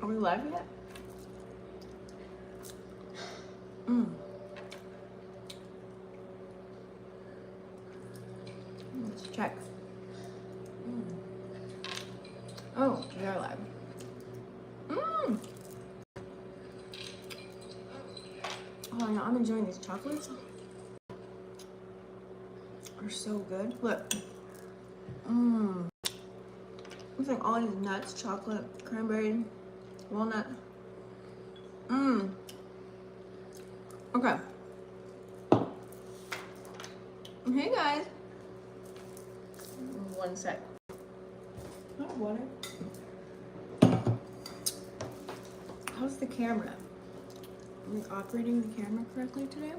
Are we live yet? Let's check. Oh, we are live. Oh, yeah, I'm enjoying these chocolates. They're so good. Look. It's like all these nuts, chocolate, cranberry, walnut. Okay. Hey guys. One sec. Not water. How's the camera? Are we operating the camera correctly today?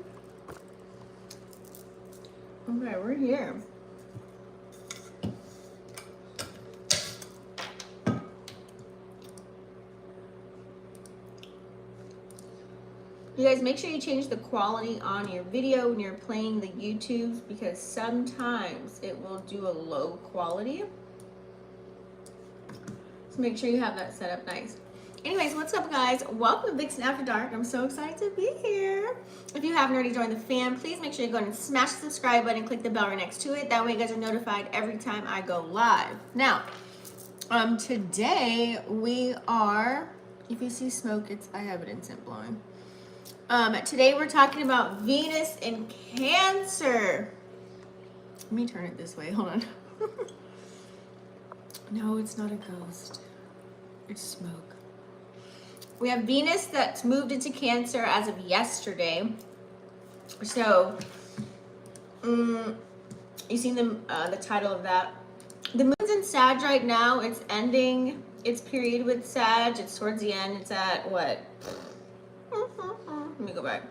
Okay, we're here. You guys, make sure you change the quality on your video when you're playing the YouTubes, because sometimes it will do a low quality. So make sure you have that set up nice. Anyways, what's up guys? Welcome to Vixen After Dark. I'm so excited to be here. If you haven't already joined the fam, please make sure you go ahead and smash the subscribe button and click the bell right next to it. That way you guys are notified every time I go live. Now, today we are, if you see smoke, I have an incense blowing. Today we're talking about Venus in Cancer. Let me turn it this way, hold on. No, it's not a ghost. It's smoke. We have Venus that's moved into Cancer as of yesterday. So, you seen the title of that. The moon's in Sag right now. It's ending its period with Sag. It's towards the end. It's at what? Let me go back.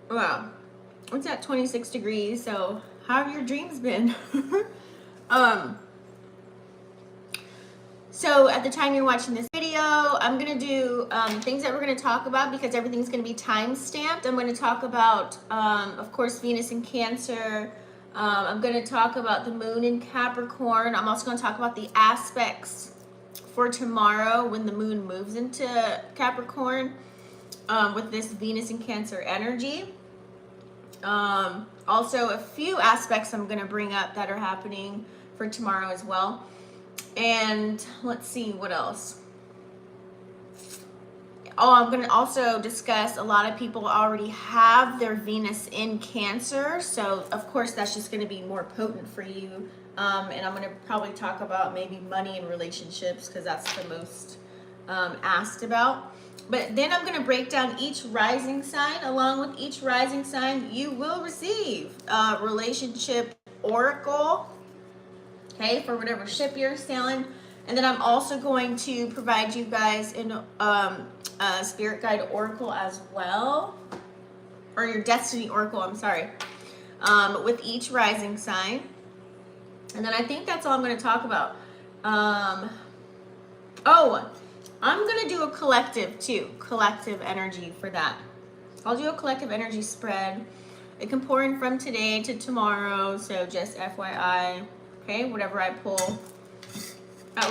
Wow. It's at 26 degrees. So, how have your dreams been? So at the time you're watching this video, I'm going to do things that we're going to talk about because everything's going to be time stamped. I'm going to talk about, of course, Venus in Cancer. I'm going to talk about the moon in Capricorn. I'm also going to talk about the aspects for tomorrow when the moon moves into Capricorn with this Venus in Cancer energy. Also, a few aspects I'm going to bring up that are happening for tomorrow as well. And let's see what else. Oh, I'm going to also discuss, a lot of people already have their Venus in Cancer. So, of course, that's just going to be more potent for you. And I'm going to probably talk about maybe money and relationships because that's the most asked about. But then I'm going to break down each rising sign. Along with each rising sign, you will receive a relationship oracle. Okay, for whatever ship you're sailing. And then I'm also going to provide you guys a spirit guide oracle as well. Or your destiny oracle, I'm sorry. With each rising sign. And then I think that's all I'm going to talk about. Oh, I'm going to do a collective too. Collective energy for that. I'll do a collective energy spread. It can pour in from today to tomorrow. So just FYI. Okay, whatever I pull, that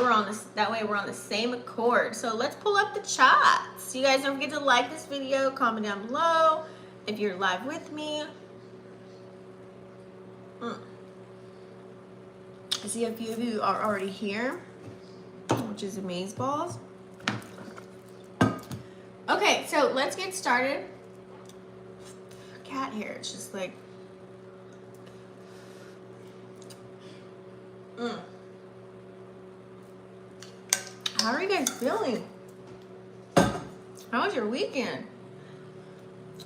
way we're on the same accord. So let's pull up the charts. You guys don't forget to like this video, comment down below if you're live with me. I see a few of you are already here, which is amazeballs. Okay, so let's get started. Cat hair, it's just like, How are you guys feeling? How was your weekend?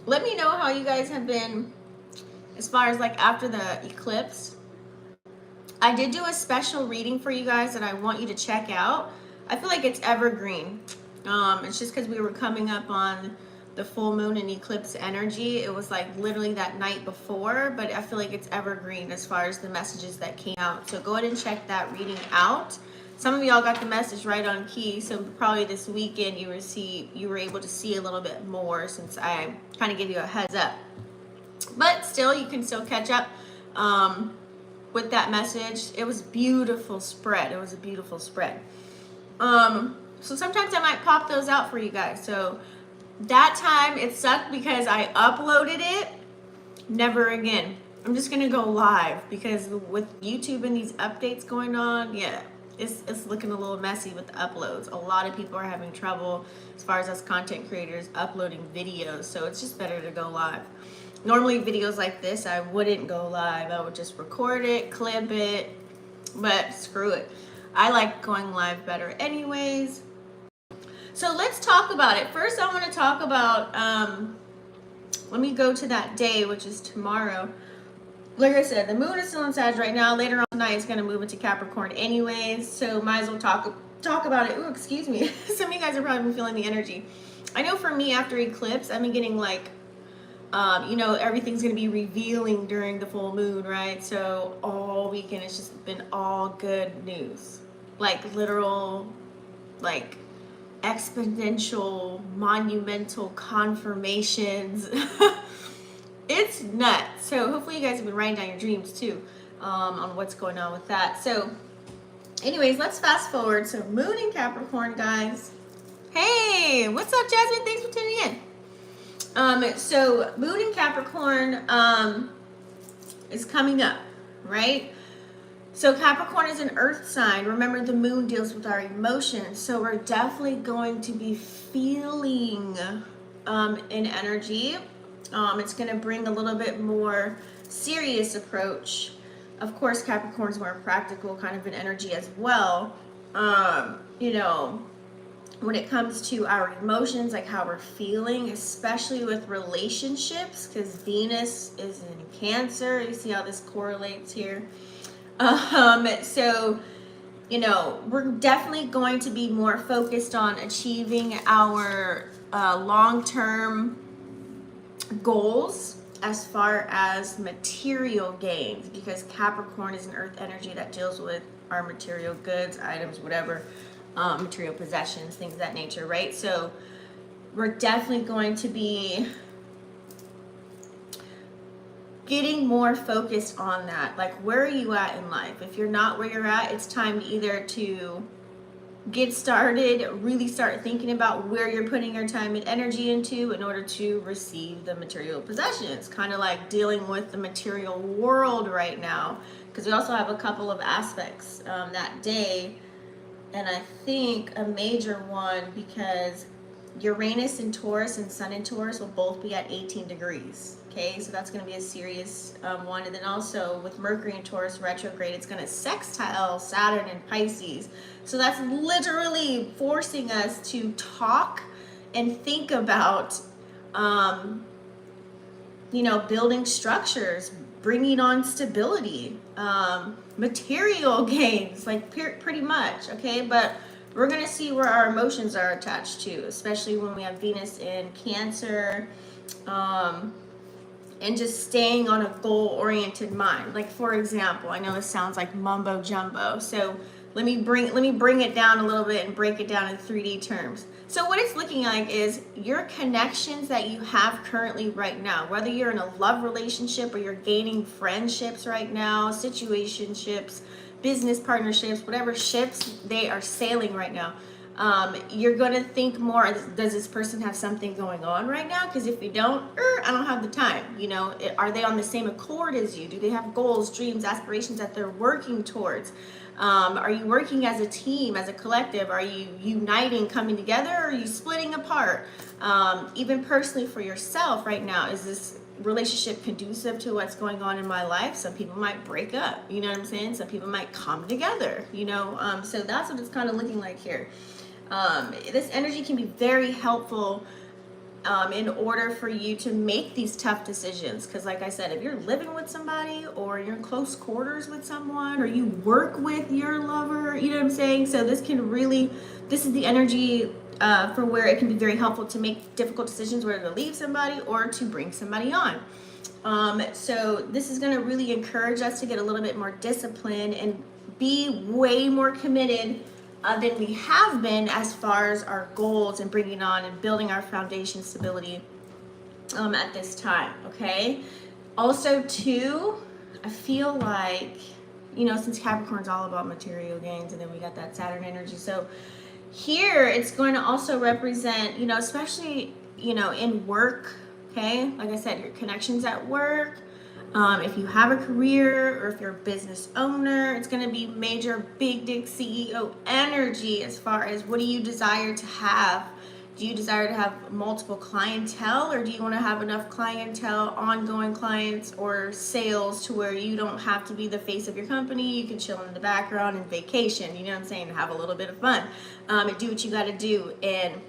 Let me know how you guys have been as far as like after the eclipse. I did do a special reading for you guys that I want you to check out. I feel like it's evergreen. It's just because we were coming up on the full moon and eclipse energy. It was like literally that night before, but I feel like it's evergreen as far as the messages that came out. So go ahead and check that reading out. Some of y'all got the message right on key, so probably this weekend you were able to see a little bit more since I kind of gave you a heads up. But still, you can still catch up with that message. It was a beautiful spread. It was a beautiful spread. So sometimes I might pop those out for you guys. So that time it sucked because I uploaded it. Never again. I'm just gonna go live because with YouTube and these updates going on, yeah, it's looking a little messy with the uploads. A lot of people are having trouble as far as us content creators uploading videos, so it's just better to go live. Normally videos like this, I wouldn't go live. I would just record it, clip it, but screw it. I like going live better anyways. So let's talk about it. First, I want to talk about, let me go to that day, which is tomorrow. Like I said, the moon is still in Sag right now. Later on tonight, it's going to move into Capricorn anyways. So might as well talk about it. Ooh, excuse me. Some of you guys are probably feeling the energy. I know for me, after eclipse, I've been getting like, you know, everything's going to be revealing during the full moon, right? So all weekend, it's just been all good news. Like literal, like exponential, monumental confirmations. It's nuts. So hopefully you guys have been writing down your dreams too, on what's going on with that. So anyways, let's fast forward. So moon in Capricorn, guys. Hey, what's up, Jasmine? Thanks for tuning in. So moon in Capricorn is coming up, right? So Capricorn is an earth sign. Remember, the moon deals with our emotions. So we're definitely going to be feeling in energy. It's going to bring a little bit more serious approach. Of course, Capricorn's more practical kind of an energy as well. You know, when it comes to our emotions, like how we're feeling, especially with relationships, because Venus is in Cancer. You see how this correlates here. So, you know, we're definitely going to be more focused on achieving our long-term goals as far as material gains, because Capricorn is an earth energy that deals with our material goods, items, whatever, material possessions, things of that nature, right? So we're definitely going to be getting more focused on that. Like, where are you at in life? If you're not where you're at, it's time either to get started, really start thinking about where you're putting your time and energy into in order to receive the material possessions. Kind of like dealing with the material world right now, because we also have a couple of aspects that day, and I think a major one, because Uranus in Taurus and Sun in Taurus will both be at 18 degrees. Okay, so that's going to be a serious one. And then also with Mercury in Taurus retrograde, it's going to sextile Saturn in Pisces. So that's literally forcing us to talk and think about, you know, building structures, bringing on stability, material gains, like pretty much. Okay, but we're going to see where our emotions are attached to, especially when we have Venus in Cancer, and just staying on a goal-oriented mind. Like, for example, I know this sounds like mumbo jumbo, so let me bring it down a little bit and break it down in 3D terms. So what it's looking like is your connections that you have currently right now, whether you're in a love relationship or you're gaining friendships right now, situationships, business partnerships, whatever ships they are sailing right now. You're going to think more, does this person have something going on right now? Because if you don't, I don't have the time. You know, are they on the same accord as you? Do they have goals, dreams, aspirations that they're working towards? Are you working as a team, as a collective? Are you uniting, coming together, or are you splitting apart? Even personally for yourself right now, is this relationship conducive to what's going on in my life? Some people might break up, you know what I'm saying? Some people might come together, you know? So that's what it's kind of looking like here. This energy can be very helpful in order for you to make these tough decisions. Because like I said, if you're living with somebody or you're in close quarters with someone or you work with your lover, you know what I'm saying? So this is the energy for where it can be very helpful to make difficult decisions, whether to leave somebody or to bring somebody on. So this is going to really encourage us to get a little bit more disciplined and be way more committed than we have been as far as our goals and bringing on and building our foundation stability at this time, okay? Also, too, I feel like, you know, since Capricorn's all about material gains, and then we got that Saturn energy, so Here, it's going to also represent, you know, especially, you know, in work, okay? Like I said, your connections at work. If you have a career or if you're a business owner, it's going to be major big dick CEO energy as far as what do you desire to have? Do you desire to have multiple clientele, or do you want to have enough clientele, ongoing clients or sales to where you don't have to be the face of your company? You can chill in the background and vacation, you know what I'm saying? Have a little bit of fun and do what you got to do, and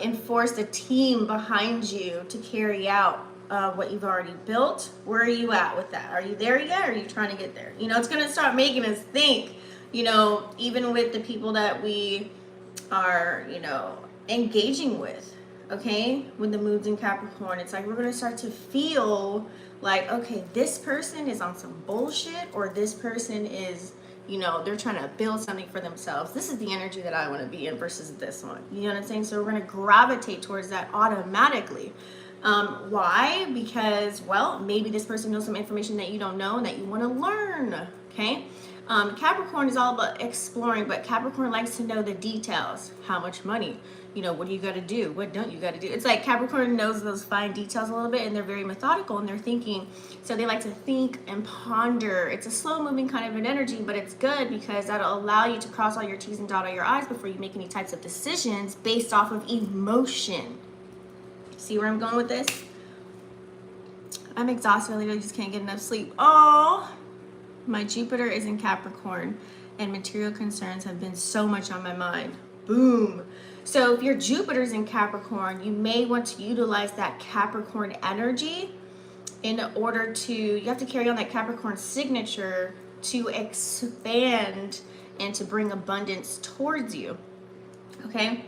enforce a team behind you to carry out what you've already built. Where are you at with that? Are you there yet, or are you trying to get there? You know, it's going to start making us think, you know, even with the people that we are, you know, engaging with, okay? When the moon's in Capricorn, it's like we're going to start to feel like, okay, this person is on some bullshit, or this person is, you know, they're trying to build something for themselves. This is the energy that I want to be in versus this one. You know what I'm saying? So we're going to gravitate towards that automatically. Why? Because, well, maybe this person knows some information that you don't know and that you want to learn, okay? Capricorn is all about exploring, but Capricorn likes to know the details. How much money? You know, what do you got to do? What don't you got to do? It's like Capricorn knows those fine details a little bit, and they're very methodical in their thinking. So they like to think and ponder. It's a slow moving kind of an energy, but it's good because that'll allow you to cross all your T's and dot all your I's before you make any types of decisions based off of emotion. See where I'm going with this? I'm exhausted. I literally just can't get enough sleep. Oh, my Jupiter is in Capricorn, and material concerns have been so much on my mind. Boom. So if your Jupiter's in Capricorn, you may want to utilize that Capricorn energy in order to, you have to carry on that Capricorn signature to expand and to bring abundance towards you. Okay?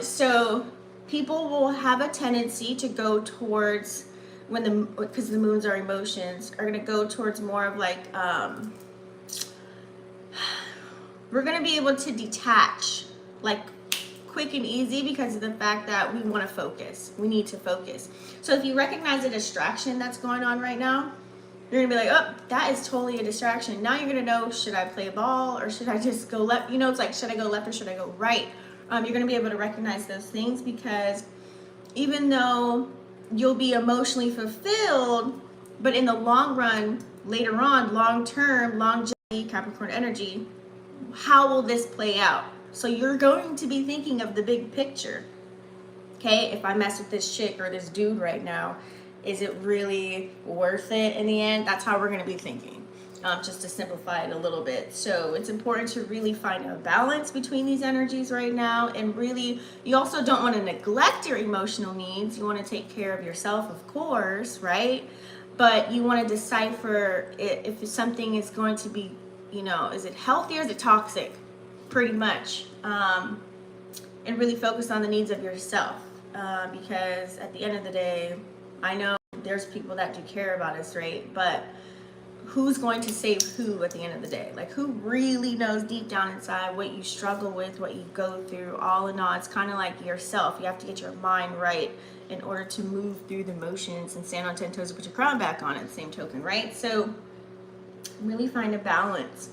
So people will have a tendency to go towards, because the moons are emotions, are going to go towards more of like, we're going to be able to detach like quick and easy because of the fact that we want to focus. We need to focus. So if you recognize a distraction that's going on right now, you're going to be like, oh, that is totally a distraction. Now you're going to know, should I play ball or should I just go left? You know, it's like, should I go left or should I go right? You're going to be able to recognize those things because even though you'll be emotionally fulfilled, but in the long run, later on, long term, longevity, Capricorn energy, how will this play out? So you're going to be thinking of the big picture. Okay, if I mess with this chick or this dude right now, is it really worth it in the end? That's how we're going to be thinking, just to simplify it a little bit. So it's important to really find a balance between these energies right now. And really, you also don't want to neglect your emotional needs. You want to take care of yourself, of course, right? But you want to decipher if something is going to be, you know, is it healthy or is it toxic? Pretty much. And really focus on the needs of yourself. Because at the end of the day, I know there's people that do care about us, right? But who's going to save who at the end of the day? Like, who really knows deep down inside what you struggle with, what you go through? All in all, it's kind of like yourself. You have to get your mind right in order to move through the motions and stand on 10 toes and put your crown back on at the same token, right? So really find a balance.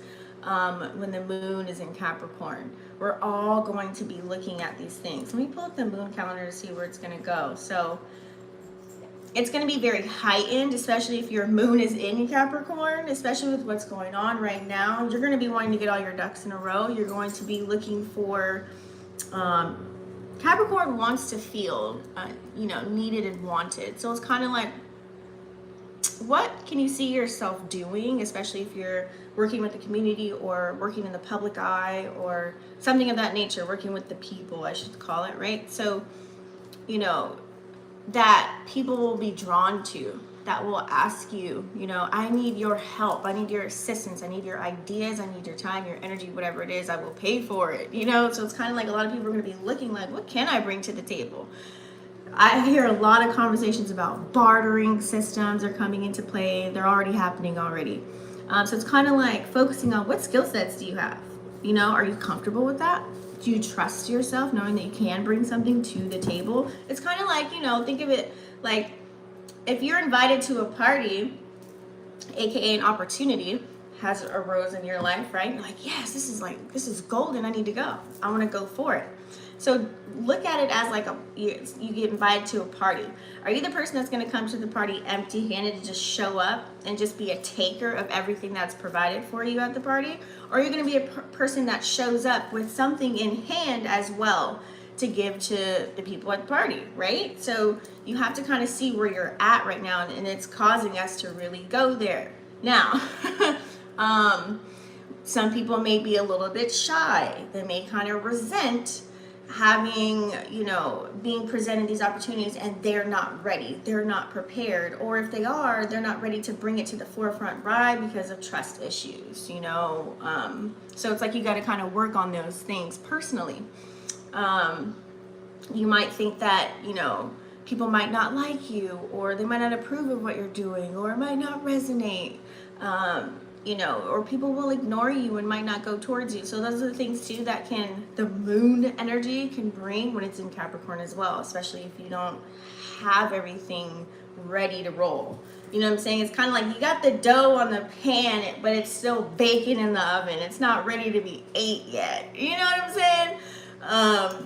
When the moon is in Capricorn, we're all going to be looking at these things. Let me pull up the moon calendar to see where it's going to go. So it's going to be very heightened, especially if your moon is in Capricorn, especially with what's going on right now. You're going to be wanting to get all your ducks in a row. You're going to be looking for, Capricorn wants to feel, needed and wanted. So it's kind of like, what can you see yourself doing, especially if you're working with the community or working in the public eye or something of that nature, working with the people, I should call it, right? So, that people will be drawn to, that will ask you, I need your help, I need your assistance, I need your ideas, I need your time, your energy, whatever it is, I will pay for it, So it's kind of like a lot of people are going to be looking like, what can I bring to the table? I hear a lot of conversations about bartering systems are coming into play. They're already happening already. So it's kind of like focusing on what skill sets do you have? Are you comfortable with that? Do you trust yourself knowing that you can bring something to the table? It's kind of like, think of it like if you're invited to a party, aka an opportunity, has arose in your life, right? You're like, yes, this is golden. I need to go. I want to go for it. So look at it as like you get invited to a party. Are you the person that's going to come to the party empty-handed and just show up and just be a taker of everything that's provided for you at the party? Or are you going to be a person that shows up with something in hand as well to give to the people at the party, right? So you have to kind of see where you're at right now, and it's causing us to really go there. Now, some people may be a little bit shy. They may kind of resent having, being presented these opportunities, and they're not ready. They're not prepared. Or if they are, they're not ready to bring it to the forefront, right? Because of trust issues, So it's like you got to kind of work on those things personally. You might think that, people might not like you, or they might not approve of what you're doing, or it might not resonate, or people will ignore you and might not go towards you. So those are the things too that the moon energy can bring when it's in Capricorn as well, especially if you don't have everything ready to roll. You know what I'm saying? It's kind of like you got the dough on the pan, but it's still baking in the oven. It's not ready to be ate yet. You know what I'm saying?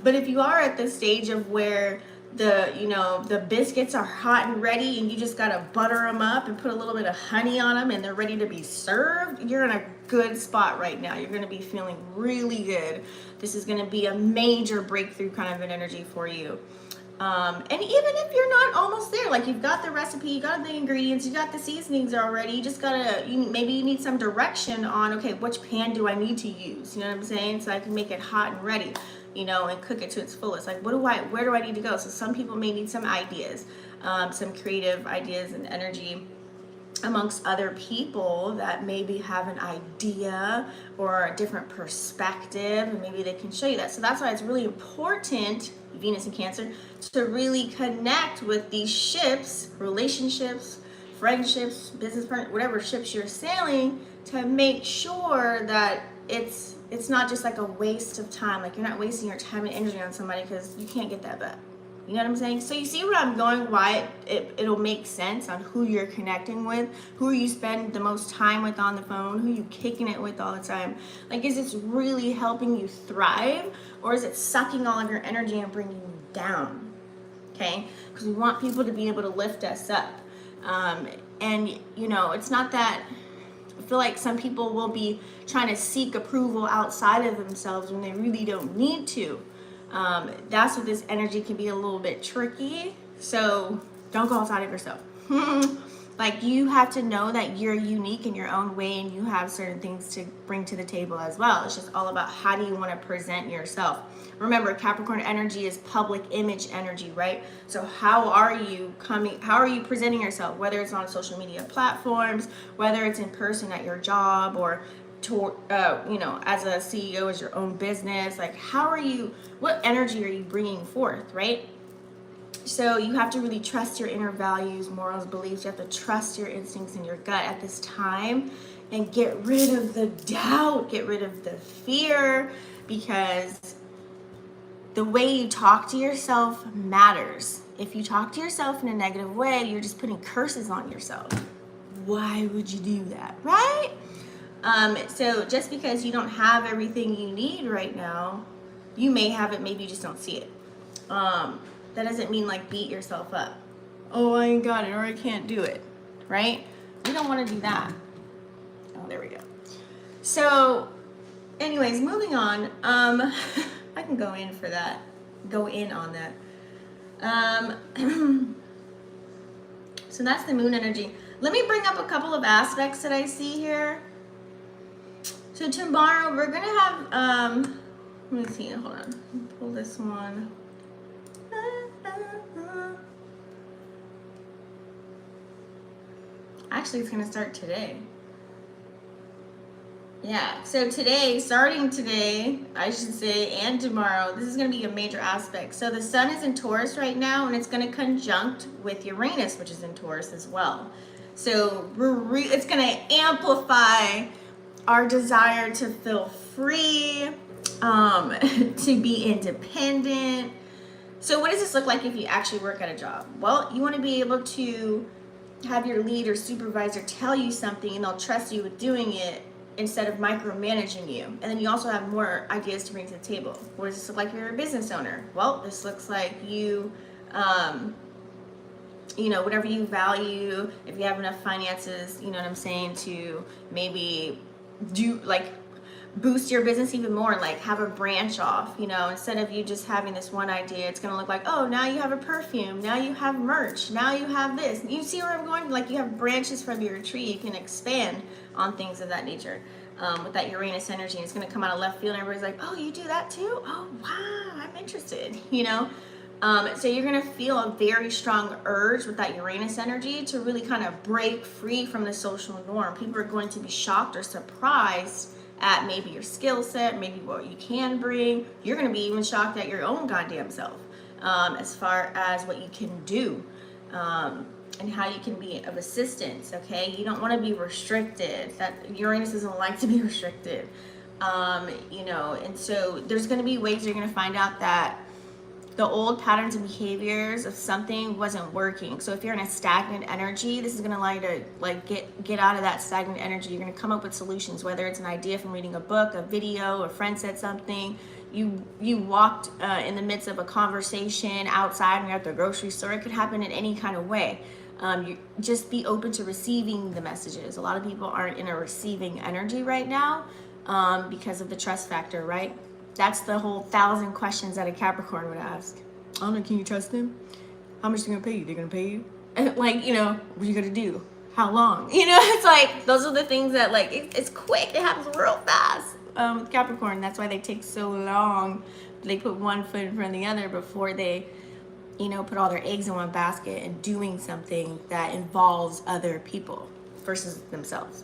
But if you are at the stage of where the biscuits are hot and ready and you just got to butter them up and put a little bit of honey on them and they're ready to be served, you're in a good spot right now. You're going to be feeling really good. This is going to be a major breakthrough kind of an energy for you. And even if you're not almost there, like you've got the recipe, you got the ingredients, you got the seasonings already, you just gotta, maybe you need some direction on, okay, which pan do I need to use? You know what I'm saying? So I can make it hot and ready, and cook it to its fullest. Like, where do I need to go? So some people may need some ideas, some creative ideas and energy amongst other people that maybe have an idea or a different perspective, and maybe they can show you that. So that's why it's really important, Venus in Cancer, to really connect with these ships, relationships, friendships, business partners, whatever ships you're sailing, to make sure that it's not just like a waste of time. Like, you're not wasting your time and energy on somebody because you can't get that back. You know what I'm saying? So you see where I'm going, why it'll make sense on who you're connecting with, who you spend the most time with on the phone, who you kicking it with all the time. Like, is this really helping you thrive, or is it sucking all of your energy and bringing you down? Okay? Because we want people to be able to lift us up. And, it's not that... I feel like some people will be trying to seek approval outside of themselves when they really don't need to. That's what this energy can be a little bit tricky. So don't go outside of yourself. Like, you have to know that you're unique in your own way and you have certain things to bring to the table as well. It's just all about how do you want to present yourself. Remember, Capricorn energy is public image energy, right? So how are you presenting yourself, whether it's on social media platforms, whether it's in person at your job, or as a CEO, as your own business? Like, what energy are you bringing forth, right? So you have to really trust your inner values, morals, beliefs. You have to trust your instincts and your gut at this time, and get rid of the doubt, get rid of the fear, because the way you talk to yourself matters. If you talk to yourself in a negative way, you're just putting curses on yourself. Why would you do that, right? So just because you don't have everything you need right now, you may have it, maybe you just don't see it. That doesn't mean like beat yourself up. Oh, I ain't got it, or I can't do it, right? We don't want to do that. Oh, there we go. So anyways, moving on. I can go in on that. So that's the moon energy. Let me bring up a couple of aspects that I see here. So tomorrow we're gonna have let me see, hold on, pull this one. Actually, it's gonna start today. Yeah, so starting today, I should say, and tomorrow, this is going to be a major aspect. So the sun is in Taurus right now, and it's going to conjunct with Uranus, which is in Taurus as well. So it's going to amplify our desire to feel free, to be independent. So what does this look like if you actually work at a job? Well, you want to be able to have your lead or supervisor tell you something, and they'll trust you with doing it, instead of micromanaging you. And then you also have more ideas to bring to the table. What does this look like if you're a business owner? Well, this looks like you, you know, whatever you value, if you have enough finances, you know what I'm saying, to maybe do, like, boost your business even more, like have a branch off, you know, instead of you just having this one idea, it's going to look like, oh, now you have a perfume, now you have merch, now you have this. You see where I'm going? Like, you have branches from your tree. You can expand on things of that nature with that Uranus energy. It's going to come out of left field and everybody's like, oh, you do that too? Oh, wow, I'm interested, you know. So you're going to feel a very strong urge with that Uranus energy to really kind of break free from the social norm. People are going to be shocked or surprised at maybe your skill set, maybe what you can bring. You're going to be even shocked at your own goddamn self, as far as what you can do, and how you can be of assistance. Okay, you don't want to be restricted. That Uranus doesn't like to be restricted, you know. And so there's going to be ways you're going to find out that the old patterns and behaviors of something wasn't working. So if you're in a stagnant energy, this is going to allow you to, like, get out of that stagnant energy. You're going to come up with solutions, whether it's an idea from reading a book, a video, a friend said something, you walked in the midst of a conversation outside and you're at the grocery store. It could happen in any kind of way. You just be open to receiving the messages. A lot of people aren't in a receiving energy right now because of the trust factor, right? That's the whole 1,000 questions that a Capricorn would ask. I don't know, can you trust them? How much are they gonna pay you? They're gonna pay you? And, like, you know, what are you gonna do? How long? You know, it's like, those are the things that, like, it's quick. It happens real fast with Capricorn. That's why they take so long. They put one foot in front of the other before they, you know, put all their eggs in one basket and doing something that involves other people versus themselves.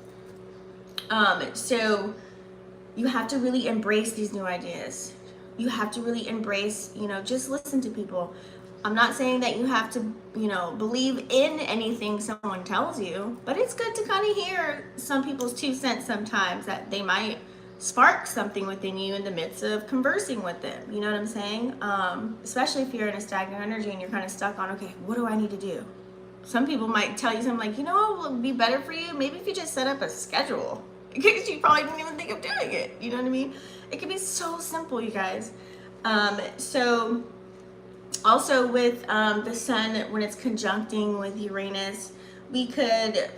So you have to really embrace these new ideas. You have to really embrace, you know, just listen to people. I'm not saying that you have to, you know, believe in anything someone tells you, but it's good to kind of hear some people's 2 cents sometimes, that they might spark something within you in the midst of conversing with them. You know what I'm saying? Especially if you're in a stagnant energy and you're kind of stuck on, okay, what do I need to do? Some people might tell you something like, you know what would be better for you? Maybe if you just set up a schedule. Because you probably didn't even think of doing it. You know what I mean? It can be so simple, you guys. So also with the sun, when it's conjuncting with Uranus, we could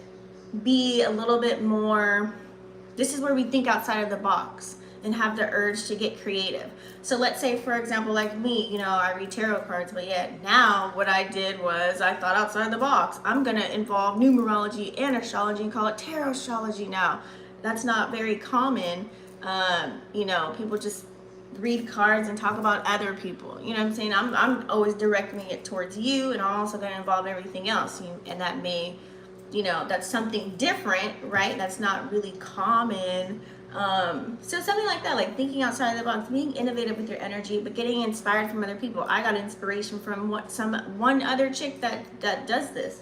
be a little bit more, this is where we think outside of the box and have the urge to get creative. So let's say, for example, like me, you know, I read tarot cards, but yet now what I did was I thought outside the box. I'm going to involve numerology and astrology and call it tarot astrology now. That's not very common. You know, people just read cards and talk about other people. You know what I'm saying? I'm always directing it towards you, and I'm also going to involve everything else. And that may, you know, that's something different, right? That's not really common. So something like that, like thinking outside of the box, being innovative with your energy, but getting inspired from other people. I got inspiration from one other chick that does this.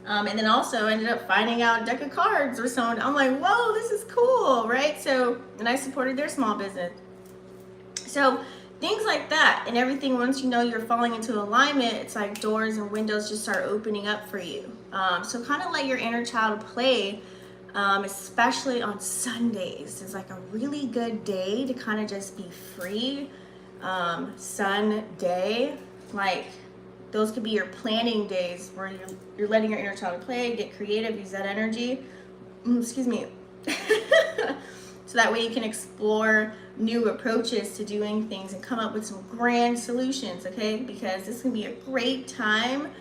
And then also ended up finding out a deck of cards or something. I'm like, whoa, this is cool, right? So, and I supported their small business. So things like that, and everything, once you know you're falling into alignment, it's like doors and windows just start opening up for you. So kind of let your inner child play, especially on Sundays. It's like a really good day to kind of just be free. Sunday, like, those could be your planning days where you're letting your inner child play, get creative, use that energy. Excuse me. So that way you can explore new approaches to doing things and come up with some grand solutions, okay? Because this can be a great time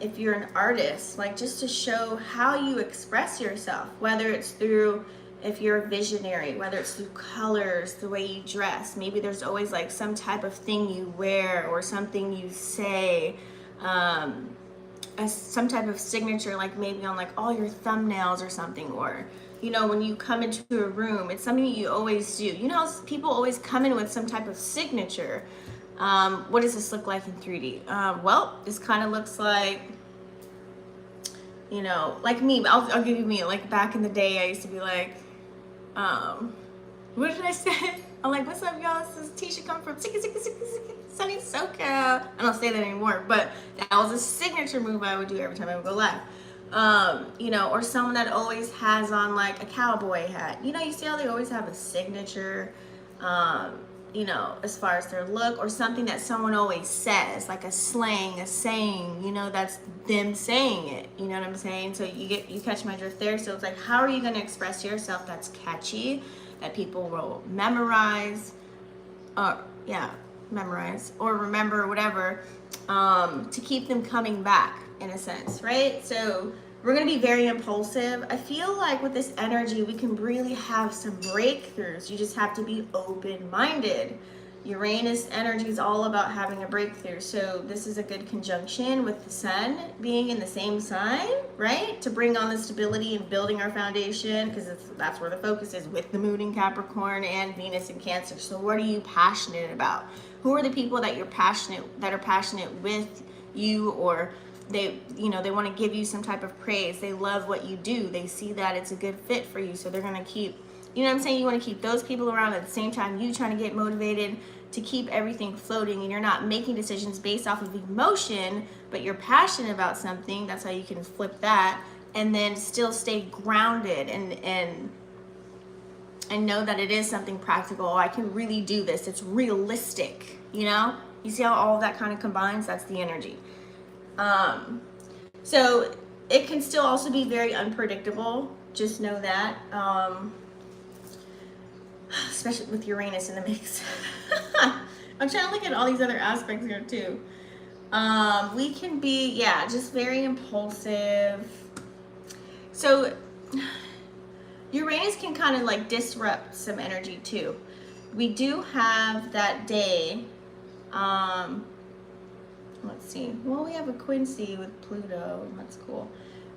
if you're an artist, like just to show how you express yourself, whether it's through, if you're a visionary, whether it's through colors, the way you dress. Maybe there's always like some type of thing you wear or something you say, some type of signature, like maybe on like all your thumbnails or something, or, you know, when you come into a room, it's something you always do. You know, people always come in with some type of signature. What does this look like in 3D? Well, this kind of looks like, you know, like me. I'll give you me. Like back in the day, I used to be like, what did I say? I'm like, what's up, y'all? This is Tisha, come from sunny SoCal. I don't say that anymore, but that was a signature move I would do every time I would go live. You know, or someone that always has on like a cowboy hat. You know, you see how they always have a signature, you know, as far as their look, or something that someone always says, like a slang, a saying, you know, that's them saying it. You know what I'm saying? So you catch my drift there. So it's like, how are you going to express yourself that's catchy, that people will memorize, memorize or remember, or whatever, to keep them coming back, in a sense, right? So we're going to be very impulsive. I feel like with this energy, we can really have some breakthroughs. You just have to be open-minded. Uranus energy is all about having a breakthrough. So this is a good conjunction with the sun being in the same sign, right? To bring on the stability and building our foundation, because that's where the focus is, with the moon in Capricorn and Venus in Cancer. So what are you passionate about? Who are the people that are passionate with you, or they, you know, they want to give you some type of praise. They love what you do. They see that it's a good fit for you. So they're going to keep, you know what I'm saying? You want to keep those people around at the same time you trying to get motivated to keep everything floating, and you're not making decisions based off of emotion, but you're passionate about something. That's how you can flip that, and then still stay grounded and know that it is something practical. I can really do this. It's realistic, you know? You see how all of that kind of combines? That's the energy. So it can still also be very unpredictable. Just know that, especially with Uranus in the mix. I'm trying to look at all these other aspects here too. We can be, just very impulsive. So Uranus can kind of like disrupt some energy too. We do have that day, let's see. Well, we have a quincy with Pluto. That's cool.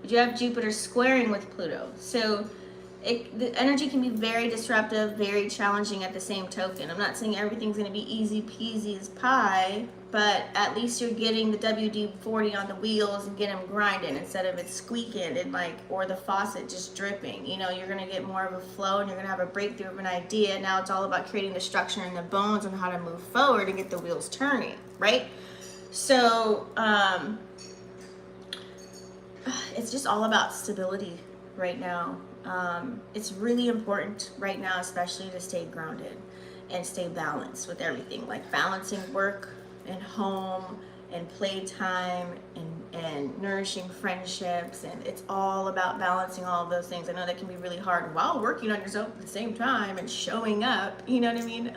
We do have Jupiter squaring with Pluto. So the energy can be very disruptive, very challenging at the same token. I'm not saying everything's going to be easy peasy as pie, but at least you're getting the WD-40 on the wheels and get them grinding instead of it squeaking and like, or the faucet just dripping. You know, you're going to get more of a flow, and you're going to have a breakthrough of an idea. Now it's all about creating the structure and the bones and how to move forward and get the wheels turning, right? So it's just all about stability right now. It's really important right now, especially to stay grounded and stay balanced with everything, like balancing work and home and playtime and nourishing friendships. And it's all about balancing all of those things. I know that can be really hard while working on yourself at the same time and showing up, you know what I mean?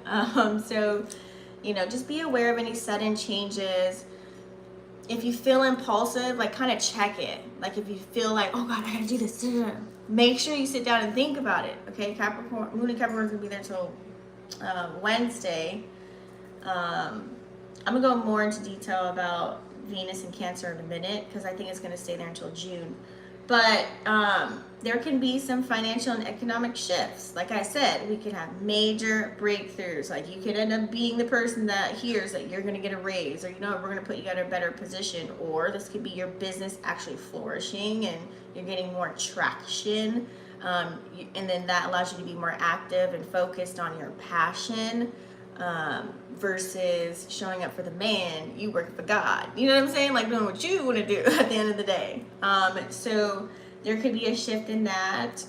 So, you know, just be aware of any sudden changes. If you feel impulsive, like kind of check it. Like if you feel like, oh God, I gotta do this, make sure you sit down and think about it. Okay, Capricorn, Moon and Capricorn is gonna be there till Wednesday. I'm gonna go more into detail about Venus and Cancer in a minute, because I think it's gonna stay there until June. But there can be some financial and economic shifts. Like I said, we could have major breakthroughs. Like you could end up being the person that hears that you're going to get a raise, or you know, we're going to put you at a better position. Or this could be your business actually flourishing and you're getting more traction. And then that allows you to be more active and focused on your passion, versus showing up for the man. You work for God. You know what I'm saying? Like doing what you want to do at the end of the day. So there could be a shift in that.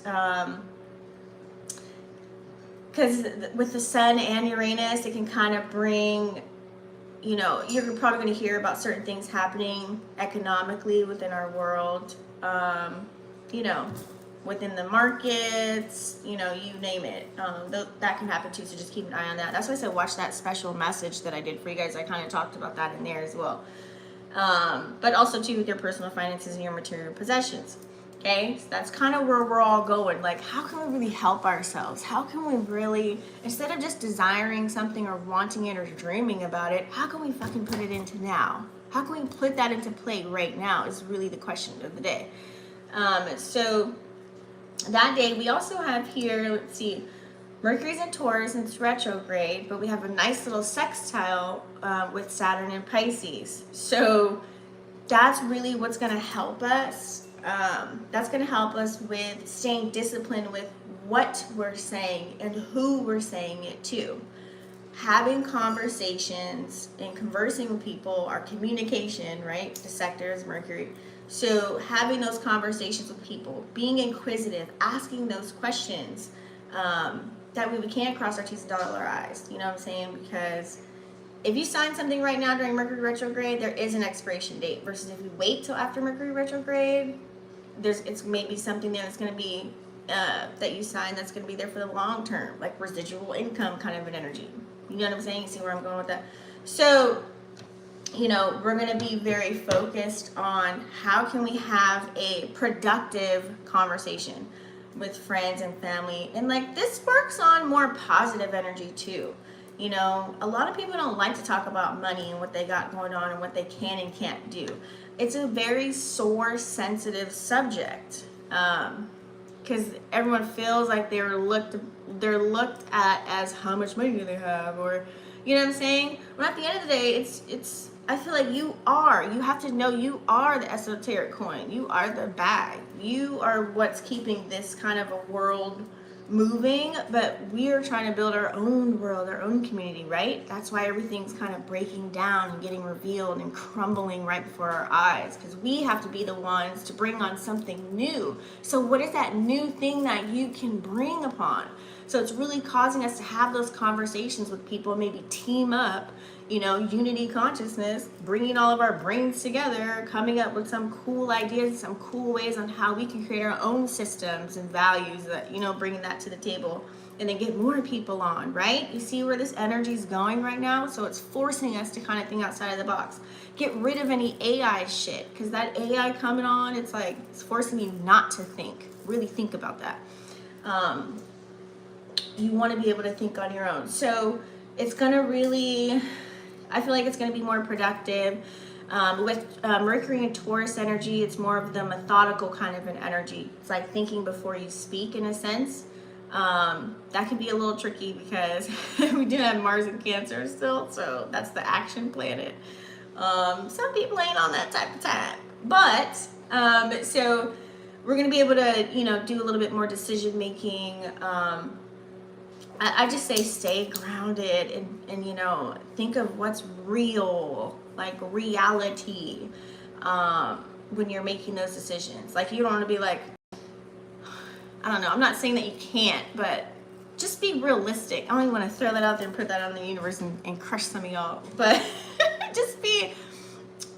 Because with the sun and Uranus, it can kind of bring, you know, you're probably going to hear about certain things happening economically within our world, you know, within the markets, you know, you name it. That can happen too, so just keep an eye on that. That's why I said watch that special message that I did for you guys. I kind of talked about that in there as well. But also too with your personal finances and your material possessions. Okay, so that's kind of where we're all going. Like, how can we really help ourselves? How can we really, instead of just desiring something or wanting it or dreaming about it, how can we fucking put it into now? How can we put that into play right now is really the question of the day. So that day we also have here, let's see, Mercury's in Taurus and it's retrograde, but we have a nice little sextile with Saturn in Pisces. So that's really what's going to help us. That's going to help us with staying disciplined with what we're saying and who we're saying it to. having conversations and conversing with people, our communication, right? The sector is Mercury. So having those conversations with people, being inquisitive, asking those questions, that way we can't cross our T's and dot our I's. You know what I'm saying? Because if you sign something right now during Mercury retrograde, there is an expiration date. Versus if you wait till after Mercury retrograde, it's maybe something there that's going to be that you sign that's going to be there for the long term, like residual income kind of an energy. You know what I'm saying? You see where I'm going with that? So, you know, we're going to be very focused on how can we have a productive conversation with friends and family. And like this works on more positive energy too. You know, a lot of people don't like to talk about money and what they got going on and what they can and can't do. It's a very sore, sensitive subject. Because everyone feels like they're looked at as how much money do they have, or you know what I'm saying? But at the end of the day, it's I feel like you have to know you are the esoteric coin. You are the bag. You are what's keeping this kind of a world moving, but we are trying to build our own world, our own community, right? That's why everything's kind of breaking down and getting revealed and crumbling right before our eyes, because we have to be the ones to bring on something new. So what is that new thing that you can bring upon? So it's really causing us to have those conversations with people, maybe team up, you know, unity consciousness, bringing all of our brains together, coming up with some cool ideas, some cool ways on how we can create our own systems and values that, you know, bringing that to the table, and then get more people on, right? You see where this energy is going right now? So it's forcing us to kind of think outside of the box. Get rid of any AI shit, because that AI coming on, it's like, it's forcing you not to think, really think about that. You want to be able to think on your own. So it's going to really, I feel like it's going to be more productive. With Mercury and Taurus energy, it's more of the methodical kind of an energy. It's like thinking before you speak in a sense. That can be a little tricky because we do have Mars in Cancer still, so that's the action planet. Some people ain't on that type of time. But, so we're going to be able to, you know, do a little bit more decision making. I just say stay grounded and, you know, think of what's real, like reality, when you're making those decisions. Like, you don't want to be like, I don't know, I'm not saying that you can't, but just be realistic. I don't even want to throw that out there and put that out in the universe and crush some of y'all, but just be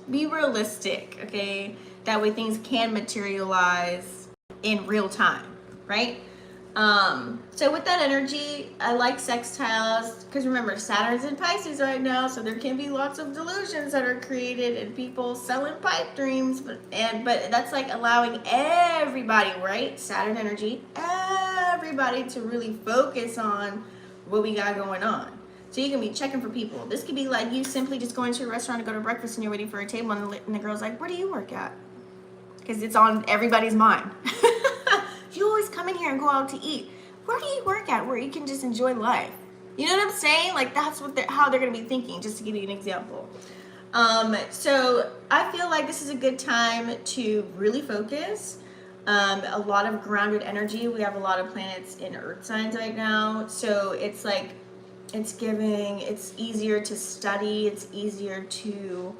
realistic, okay? That way things can materialize in real time, right? So with that energy, I like sextiles, because remember, Saturn's in Pisces right now, so there can be lots of delusions that are created and people selling pipe dreams, but that's like allowing everybody, right? Saturn energy, everybody to really focus on what we got going on. So you can be checking for people. This could be like you simply just going to a restaurant to go to breakfast and you're waiting for a table and the girl's like, where do you work at? Because it's on everybody's mind. You always come in here and go out to eat. Where do you work at where you can just enjoy life? You know what I'm saying? Like, that's what how they're going to be thinking, just to give you an example. So I feel like this is a good time to really focus. A lot of grounded energy. We have a lot of planets in earth signs right now. So it's like, it's easier to study. It's easier to